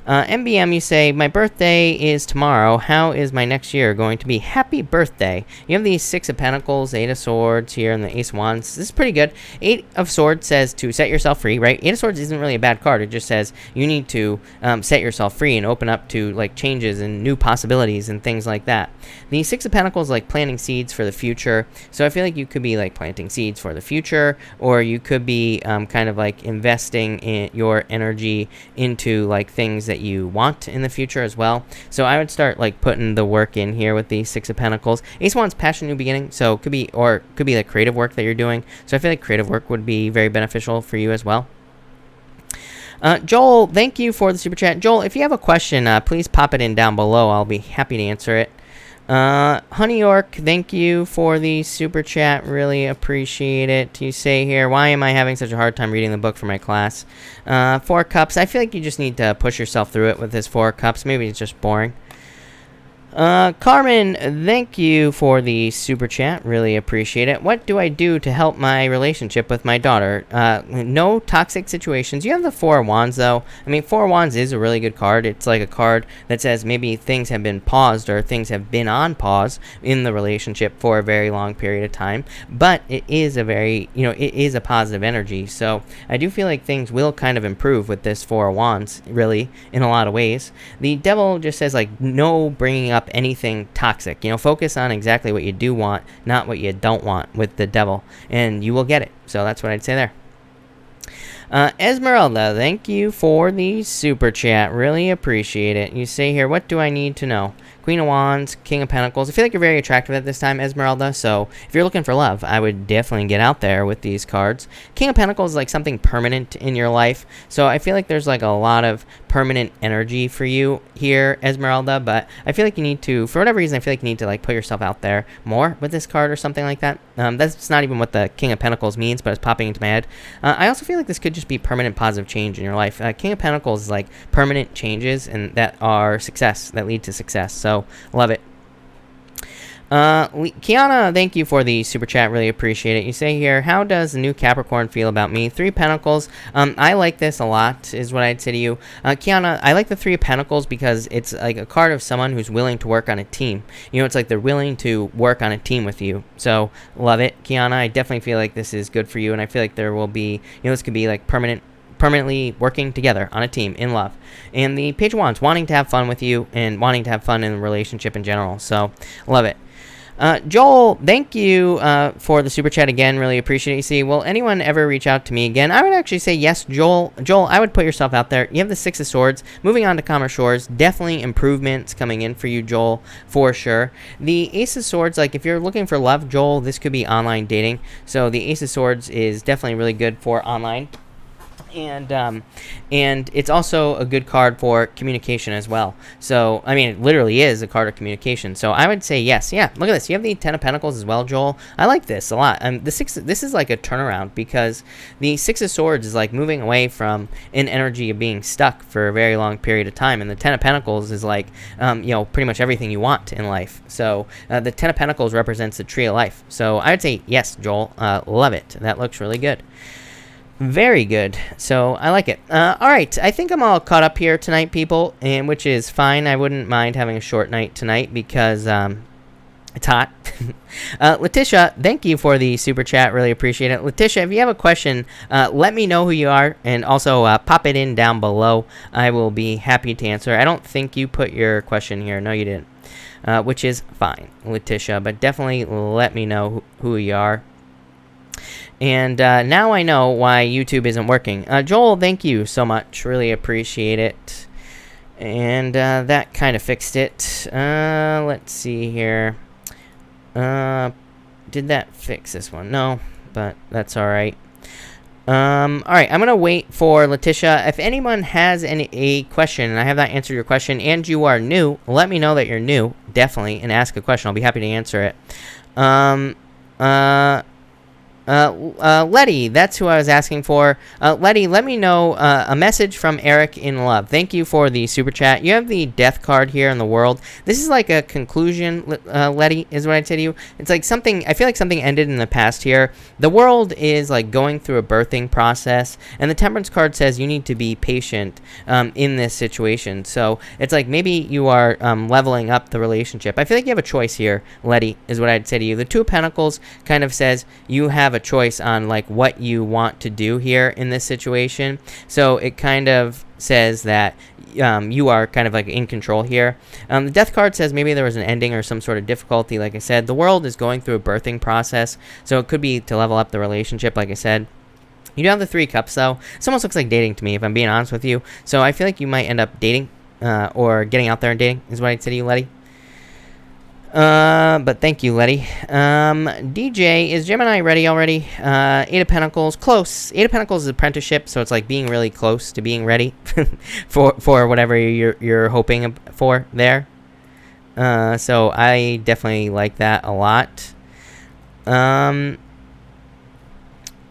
MBM, you say, my birthday is tomorrow. How is my next year going to be? Happy birthday. You have the Six of Pentacles, Eight of Swords here, and the Ace of Wands. This is pretty good. Eight of Swords says to set yourself free, right? Eight of Swords isn't really a bad card. It just says you need to set yourself free and open up to like changes and new possibilities and things like that. The Six of Pentacles, like planting seeds for the future. So I feel like you could be like planting seeds for the future, or you could be kind of like investing in your energy into like things that you want in the future as well. So I would start like putting the work in here with the Six of Pentacles. Ace of Wands, passion, new beginning. So could be like creative work that you're doing. So I feel like creative work would be very beneficial for you as well. Joel, thank you for the super chat. Joel, if you have a question, please pop it in down below. I'll be happy to answer it. Honey York, thank you for the super chat. Really appreciate it. You say here, why am I having such a hard time reading the book for my class? Four Cups, I feel like you just need to push yourself through it with this Four Cups. Maybe it's just boring. Carmen, thank you for the super chat. Really appreciate it. What do I do to help my relationship with my daughter? No toxic situations. You have the Four of Wands, though. I mean, Four of Wands is a really good card. It's like a card that says maybe things have been paused or things have been on pause in the relationship for a very long period of time. But it is a very, it is a positive energy. So I do feel like things will kind of improve with this Four of Wands, really, in a lot of ways. The Devil just says, like, no bringing up anything toxic. Focus on exactly what you do want, not what you don't want with the Devil, and you will get it. So that's what I'd say there. Esmeralda, thank you for the super chat. Really appreciate it. You say here, what do I need to know? Queen of Wands, King of Pentacles. I feel like you're very attractive at this time, Esmeralda, so if you're looking for love, I would definitely get out there with these cards. King of Pentacles is like something permanent in your life, so I feel like there's like a lot of permanent energy for you here, Esmeralda, but I feel like you need to, for whatever reason, I feel like you need to like put yourself out there more with this card or something like that. That's not even what the King of Pentacles means, but it's popping into my head. I also feel like this could just be permanent positive change in your life. King of Pentacles is like permanent changes and that are success, that lead to success, so love it. Kiana, thank you for the super chat. Really appreciate it. You say here, how does the new Capricorn feel about me? Three of Pentacles. I like this a lot, is what I'd say to you. Kiana, I like the Three of Pentacles because it's like a card of someone who's willing to work on a team. It's like they're willing to work on a team with you. So, love it. Kiana, I definitely feel like this is good for you, and I feel like there will be, this could be like permanently working together on a team in love. And the Page of Wands, wanting to have fun with you and wanting to have fun in the relationship in general. So, love it. Joel, thank you for the super chat again. Really appreciate it. You see, will anyone ever reach out to me again? I would actually say yes, Joel. Joel, I would put yourself out there. You have the Six of Swords. Moving on to calmer shores. Definitely improvements coming in for you, Joel, for sure. The Ace of Swords, like if you're looking for love, Joel, this could be online dating. So the Ace of Swords is definitely really good for online. And it's also a good card for communication as well. So, I mean, it literally is a card of communication. So I would say yes. Yeah, look at this. You have the Ten of Pentacles as well, Joel. I like this a lot. This is like a turnaround because the Six of Swords is like moving away from an energy of being stuck for a very long period of time. And the Ten of Pentacles is like, pretty much everything you want in life. So the Ten of Pentacles represents the tree of life. So I would say yes, Joel. Love it. That looks really good. Very good. So I like it. All right, I think I'm all caught up here tonight, people, and which is fine. I wouldn't mind having a short night tonight because it's hot. Letitia, thank you for the super chat. Really appreciate it. Letitia, if you have a question, let me know who you are, and also pop it in down below. I will be happy to answer. I don't think you put your question here. No, you didn't, which is fine, Letitia, but definitely let me know who you are. And now I know why YouTube isn't working. Joel, thank you so much. Really appreciate it. And that kind of fixed it. Let's see here. Did that fix this one? No, but that's all right. All right, I'm going to wait for Letitia. If anyone has a question, and I have not answered your question, and you are new, let me know that you're new, definitely, and ask a question. I'll be happy to answer it. Letty, that's who I was asking for. Letty, let me know a message from Eric in love. Thank you for the super chat. You have the death card here in the world. This is like a conclusion, Letty, is what I'd say to you. It's like something, I feel like something ended in the past here. The world is like going through a birthing process, and the temperance card says you need to be patient in this situation. So it's like maybe you are leveling up the relationship. I feel like you have a choice here, Letty, is what I'd say to you. The Two of Pentacles kind of says you have a choice on like what you want to do here in this situation. So it kind of says that you are kind of like in control here. The death card says maybe there was an ending or some sort of difficulty. Like I said, the world is going through a birthing process, so it could be to level up the relationship, like I said. You do have the Three of Cups, though. This almost looks like dating to me, if I'm being honest with you. So I feel like you might end up dating or getting out there and dating, is what I'd say to you, Letty. But thank you, Letty. DJ, is Gemini ready already? Eight of Pentacles, close. Eight of Pentacles is apprenticeship, so it's like being really close to being ready for whatever you're hoping for there. So I definitely like that a lot.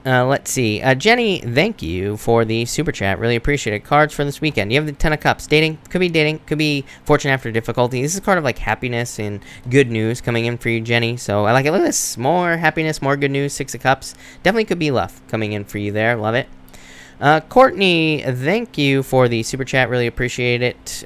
Let's see. Jenny, thank you for the super chat. Really appreciate it. Cards for this weekend. You have the Ten of Cups. Dating. Could be fortune after difficulty. This is a card of like happiness and good news coming in for you, Jenny. So I like it. Look at this. More happiness, more good news. Six of Cups. Definitely could be love coming in for you there. Love it. Courtney, thank you for the super chat. Really appreciate it.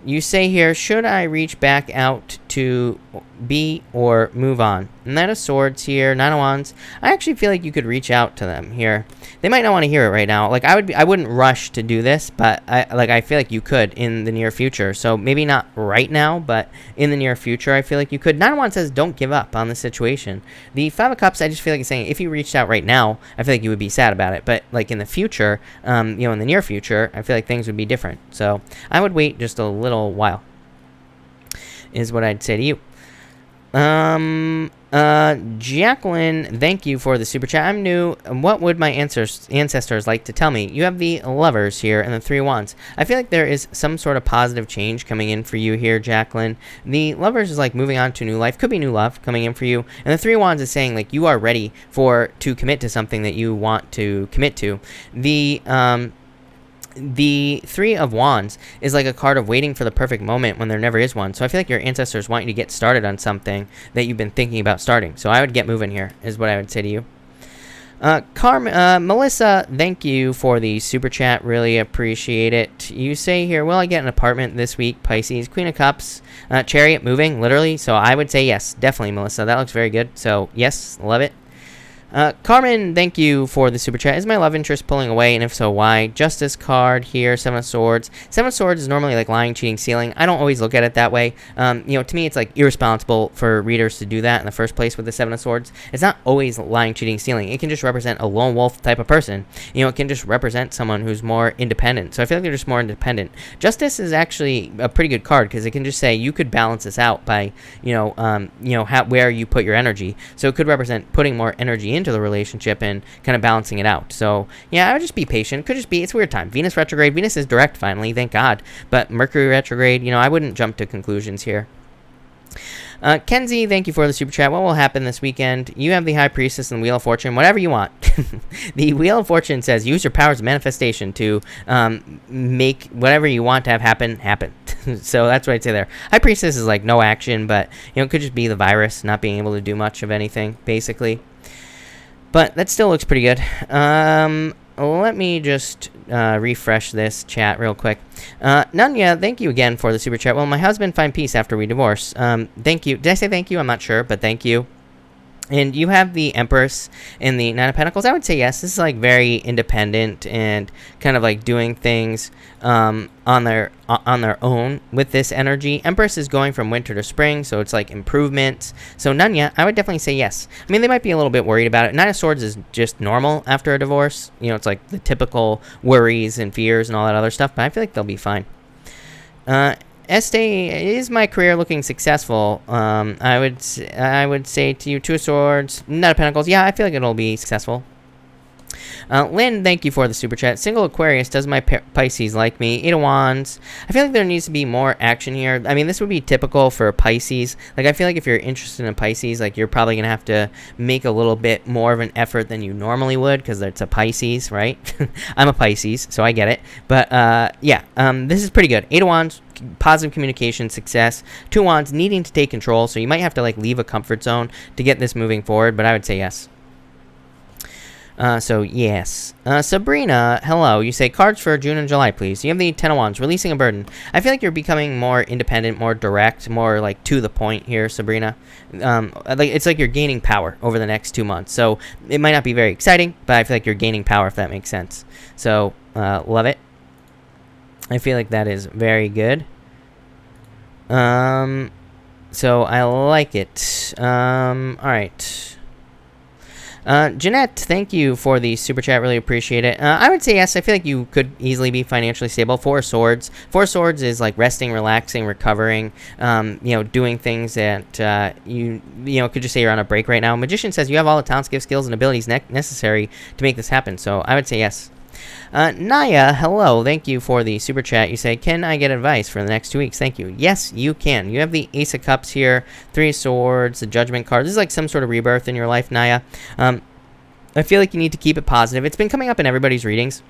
You say here, should I reach back out to be or move on? Knight of Swords here, Nine of Wands. I actually feel like you could reach out to them here. They might not want to hear it right now. Like I wouldn't rush to do this, but I feel like you could in the near future. So maybe not right now, but in the near future, I feel like you could. Nine of Wands says don't give up on the situation. The Five of Cups, I just feel like it's saying if you reached out right now, I feel like you would be sad about it. But like in the future, in the near future, I feel like things would be different. So I would wait just a little while, is what I'd say to you. Jacqueline, thank you for the super chat. I'm new. What would my ancestors like to tell me? You have the Lovers here and the Three of Wands. I feel like there is some sort of positive change coming in for you here, Jacqueline. The Lovers is like moving on to new life. Could be new love coming in for you. And the Three of Wands is saying like you are ready to commit to something that you want to commit to. The Three of Wands is like a card of waiting for the perfect moment when there never is one. So I feel like your ancestors want you to get started on something that you've been thinking about starting. So I would get moving here, is what I would say to you. Melissa, thank you for the super chat. Really appreciate it. You say here, will I get an apartment this week, Pisces? Queen of Cups, Chariot moving, literally. So I would say yes, definitely, Melissa. That looks very good. So yes, love it. Carmen, thank you for the super chat. Is my love interest pulling away, and if so, why? Justice card here, Seven of Swords. Seven of Swords is normally like lying, cheating, stealing. I don't always look at it that way. To me, it's like irresponsible for readers to do that in the first place with the Seven of Swords. It's not always lying, cheating, stealing. It can just represent a lone wolf type of person. It can just represent someone who's more independent. So I feel like they're just more independent. Justice is actually a pretty good card because it can just say you could balance this out by, where you put your energy. So it could represent putting more energy into the relationship and kind of balancing it out. So yeah, I would just be patient. Could just be, it's a weird time. Venus retrograde. Venus is direct finally, thank God. But Mercury retrograde, I wouldn't jump to conclusions here. Kenzie, thank you for the super chat. What will happen this weekend? You have the High Priestess and the Wheel of Fortune. Whatever you want. The Wheel of Fortune says use your powers of manifestation to make whatever you want to have happen. So that's what I'd say there. High Priestess is like no action, but it could just be the virus not being able to do much of anything, basically. But that still looks pretty good. Let me just refresh this chat real quick. Nanya, thank you again for the super chat. Will my husband find peace after we divorce? Thank you. Did I say thank you? I'm not sure, but thank you. And you have the Empress and the Nine of Pentacles. I would say yes. This is like very independent and kind of like doing things on their own with this energy. Empress is going from winter to spring, so it's like improvements. So Nanya, I would definitely say yes. I mean, they might be a little bit worried about it. Nine of Swords is just normal after a divorce. You know, it's like the typical worries and fears and all that other stuff, but I feel like they'll be fine. Este, is my career looking successful? I would say to you, Two of Swords, Knight of Pentacles. Yeah, I feel like it'll be successful. Lynn, thank you for the super chat. Single Aquarius, does my Pisces like me? Eight of Wands. I feel like there needs to be more action here. I mean, this would be typical for Pisces. Like, I feel like if you're interested in Pisces, like, you're probably going to have to make a little bit more of an effort than you normally would, because it's a Pisces, right? I'm a Pisces, so I get it. But, yeah, this is pretty good. Eight of Wands, positive communication, success. Two of Wands, needing to take control, so you might have to, like, leave a comfort zone to get this moving forward, but I would say yes. So, yes. Sabrina, hello. You say cards for June and July, please. You have the Ten of Wands, releasing a burden. I feel like you're becoming more independent, more direct, more, like, to the point here, Sabrina. It's like you're gaining power over the next 2 months. So, it might not be very exciting, but I feel like you're gaining power, if that makes sense. So, love it. I feel like that is very good. So, I like it. Alright. Jeanette, thank you for the super chat. Really appreciate it. I would say yes. I feel like you could easily be financially stable. Four of Swords. Four of Swords is like resting, relaxing, recovering. You know, doing things that you could just say you're on a break right now. Magician says you have all the talents, gifts, skills, and abilities necessary to make this happen. So I would say yes. Naya, hello. Thank you for the super chat. You say, can I get advice for the next 2 weeks? Thank you. Yes, you can. You have the Ace of Cups here, Three of Swords, the Judgment card. This is like some sort of rebirth in your life, Naya. I feel like you need to keep it positive. It's been coming up in everybody's readings.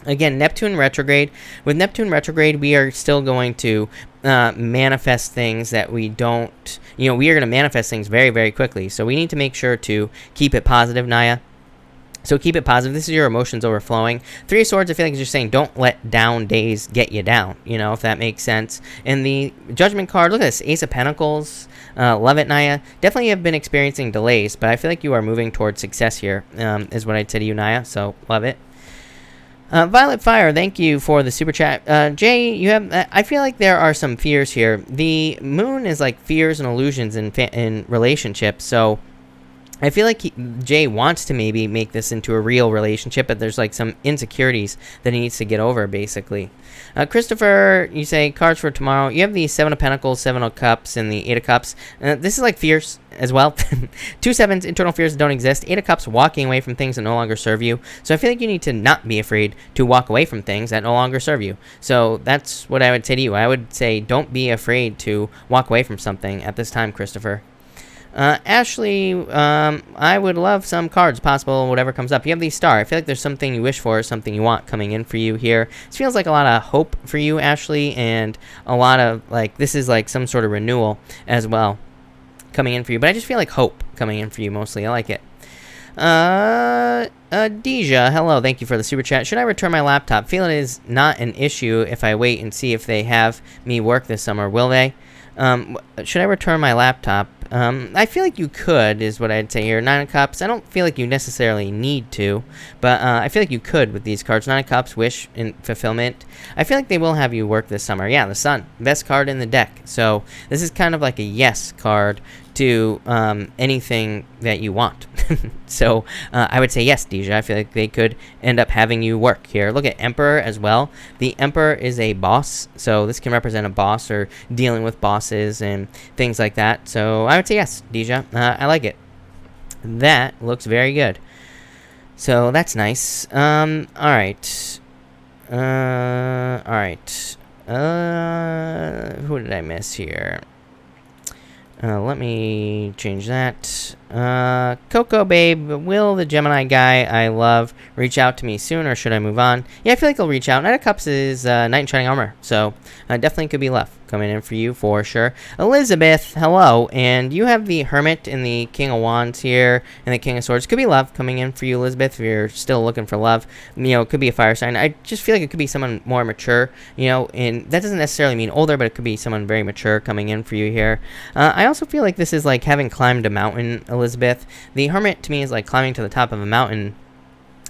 Again, Neptune retrograde. With Neptune retrograde, we are still going to manifest things that we don't... You know, we are going to manifest things very, very quickly. So we need to make sure to keep it positive, Naya. So keep it positive. This is your emotions overflowing. Three of Swords, I feel like it's just saying don't let down days get you down, you know, if that makes sense. And the Judgment card, look at this, Ace of Pentacles. Love it, Naya. Definitely have been experiencing delays, but I feel like you are moving towards success here, is what I'd say to you, Naya. So love it. Violet Fire, thank you for the super chat. Jay, you have... I feel like there are some fears here. The moon is like fears and illusions in relationships, so... I feel like Jay wants to maybe make this into a real relationship, but there's like some insecurities that he needs to get over, basically. Christopher, you say cards for tomorrow. You have the Seven of Pentacles, Seven of Cups, and the Eight of Cups. This is like fears as well. 2 sevens, internal fears that don't exist. Eight of Cups, walking away from things that no longer serve you. So I feel like you need to not be afraid to walk away from things that no longer serve you. So that's what I would say to you. I would say don't be afraid to walk away from something at this time, Christopher. Ashley, I would love some cards, possible, whatever comes up. You have the Star. I feel like there's something you wish for, something you want coming in for you here. This feels like a lot of hope for you, Ashley, and a lot of, like, this is like some sort of renewal as well coming in for you. But I just feel like hope coming in for you mostly. I like it. Deja, hello, thank you for the super chat. Should I return my laptop? Feel it is not an issue if I wait and see if they have me work this summer. Will they? Should I return my laptop? I feel like you could, is what I'd say here. Nine of Cups, I don't feel like you necessarily need to, but I feel like you could with these cards. Nine of Cups, Wish, and Fulfillment. I feel like they will have you work this summer. Yeah, the Sun, best card in the deck. So this is kind of like a yes card to anything that you want. So I would say yes, Deja. I feel like they could end up having you work here. Look at Emperor as well. The Emperor is a boss, so this can represent a boss or dealing with bosses and things like that. So I would say yes, Deja. I like it. That looks very good. So that's nice. All right. All right. Who did I miss here? Let me change that. Coco Babe, will the Gemini guy I love reach out to me soon, or should I move on? Yeah, I feel like he'll reach out. Knight of Cups is Knight in Shining Armor, so definitely could be love coming in for you for sure. Elizabeth, hello, and you have the Hermit and the King of Wands here, and the King of Swords. Could be love coming in for you, Elizabeth, if you're still looking for love. You know, it could be a fire sign. I just feel like it could be someone more mature, you know, and that doesn't necessarily mean older, but it could be someone very mature coming in for you here. I also feel like this is like having climbed a mountain, Elizabeth. The Hermit to me is like climbing to the top of a mountain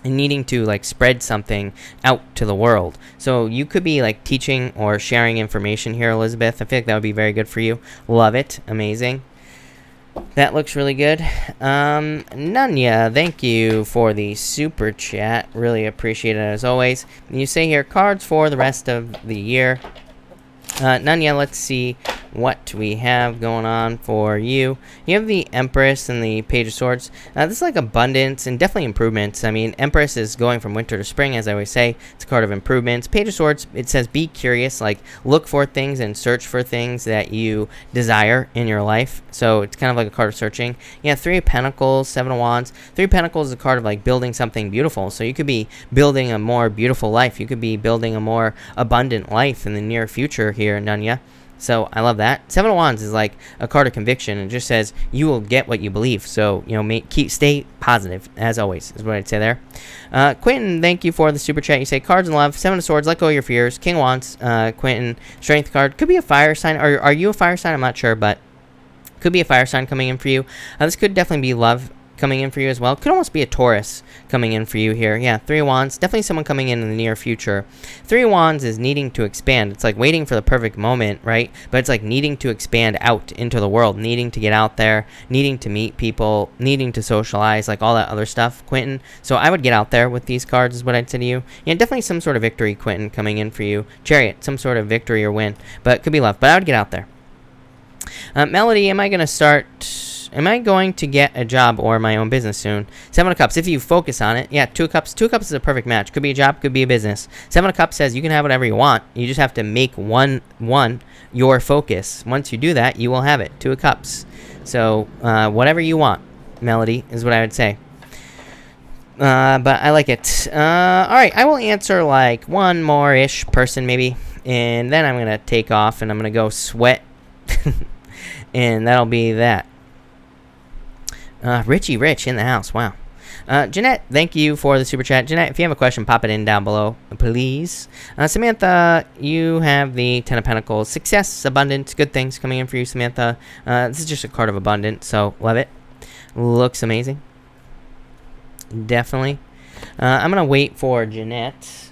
and needing to like spread something out to the world. So you could be like teaching or sharing information here, Elizabeth. I feel like that would be very good for you. Love it. Amazing. That looks really good. Nunya, thank you for the super chat. Really appreciate it as always. You say here, cards for the rest of the year. Nunya, let's see what we have going on for you. You have the Empress and the Page of Swords. This is like abundance and definitely improvements. I mean, Empress is going from winter to spring, as I always say. It's a card of improvements. Page of Swords, it says be curious, like look for things and search for things that you desire in your life. So it's kind of like a card of searching. Yeah, Three of Pentacles, Seven of Wands. Three of Pentacles is a card of like building something beautiful. So you could be building a more beautiful life. You could be building a more abundant life in the near future here, Nunya. So I love that. Seven of Wands is like a card of conviction. It just says you will get what you believe. So, you know, stay positive, as always, is what I'd say there. Quentin, thank you for the super chat. You say cards and love, Seven of Swords, let go of your fears. King of Wands, Quentin, Strength card. Could be a fire sign. Are you a fire sign? I'm not sure, but could be a fire sign coming in for you. This could definitely be love coming in for you as well. Could almost be a Taurus coming in for you here. Yeah, Three of Wands, definitely someone coming in the near future. Three of Wands is needing to expand. It's like waiting for the perfect moment, right? But it's like needing to expand out into the world, needing to get out there, needing to meet people, needing to socialize, like all that other stuff, Quentin. So I would get out there with these cards is what I'd say to you. Yeah, definitely some sort of victory, Quentin, coming in for you. Chariot, some sort of victory or win, but it could be love. But I would get out there. Melody, am I going to get a job or my own business soon? Seven of Cups, if you focus on it. Yeah, Two of Cups. Two of Cups is a perfect match. Could be a job, could be a business. Seven of Cups says you can have whatever you want. You just have to make one your focus. Once you do that, you will have it. Two of Cups. So, whatever you want, Melody, is what I would say. But I like it. Alright, I will answer like one more-ish person maybe. And then I'm going to take off and I'm going to go sweat. And that'll be that. Richie Rich in the house. Wow. Jeanette, thank you for the super chat. Jeanette, if you have a question, pop it in down below, please. Samantha, you have the Ten of Pentacles. Success, abundance, good things coming in for you, Samantha. This is just a card of abundance, so love it. Looks amazing. Definitely. I'm going to wait for Jeanette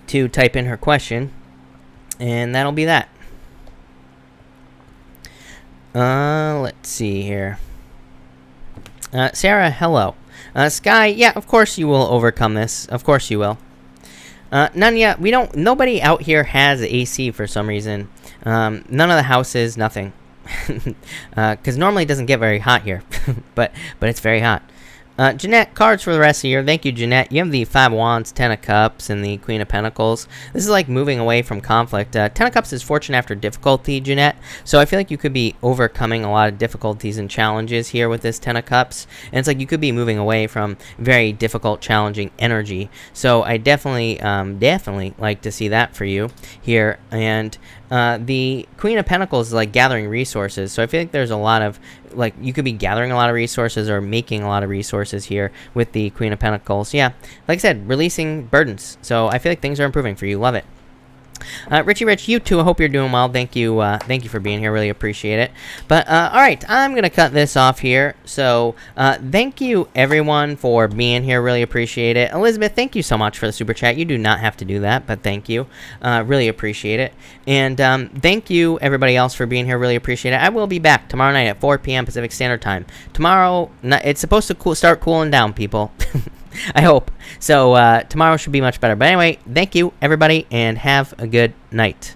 to type in her question, and that'll be that. Let's see here. Sarah, hello. Sky, yeah, of course you will overcome this. Of course you will. Nunya, nobody out here has AC for some reason. None of the houses, nothing. Because normally it doesn't get very hot here. but it's very hot. Jeanette, cards for the rest of the year. Thank you, Jeanette. You have the Five of Wands, Ten of Cups, and the Queen of Pentacles. This is like moving away from conflict. Ten of Cups is fortune after difficulty, Jeanette. So I feel like you could be overcoming a lot of difficulties and challenges here with this Ten of Cups. And it's like you could be moving away from very difficult, challenging energy. So I definitely like to see that for you here. And the Queen of Pentacles is like gathering resources. So I feel like there's a lot of, like, you could be gathering a lot of resources or making a lot of resources here with the Queen of Pentacles. Yeah, like I said, releasing burdens. So I feel like things are improving for you. Love it. Richie Rich, you too. I hope you're doing well. Thank you for being here. Really appreciate it. But all right, I'm gonna cut this off here. So thank you everyone for being here. Really appreciate it. Elizabeth, thank you so much for the super chat. You do not have to do that, but thank you. Really appreciate it. And thank you everybody else for being here. Really appreciate it. I will be back tomorrow night at 4 p.m. Pacific Standard Time. Tomorrow, it's supposed to start cooling down, people. I hope. So tomorrow should be much better. But anyway, thank you, everybody, and have a good night.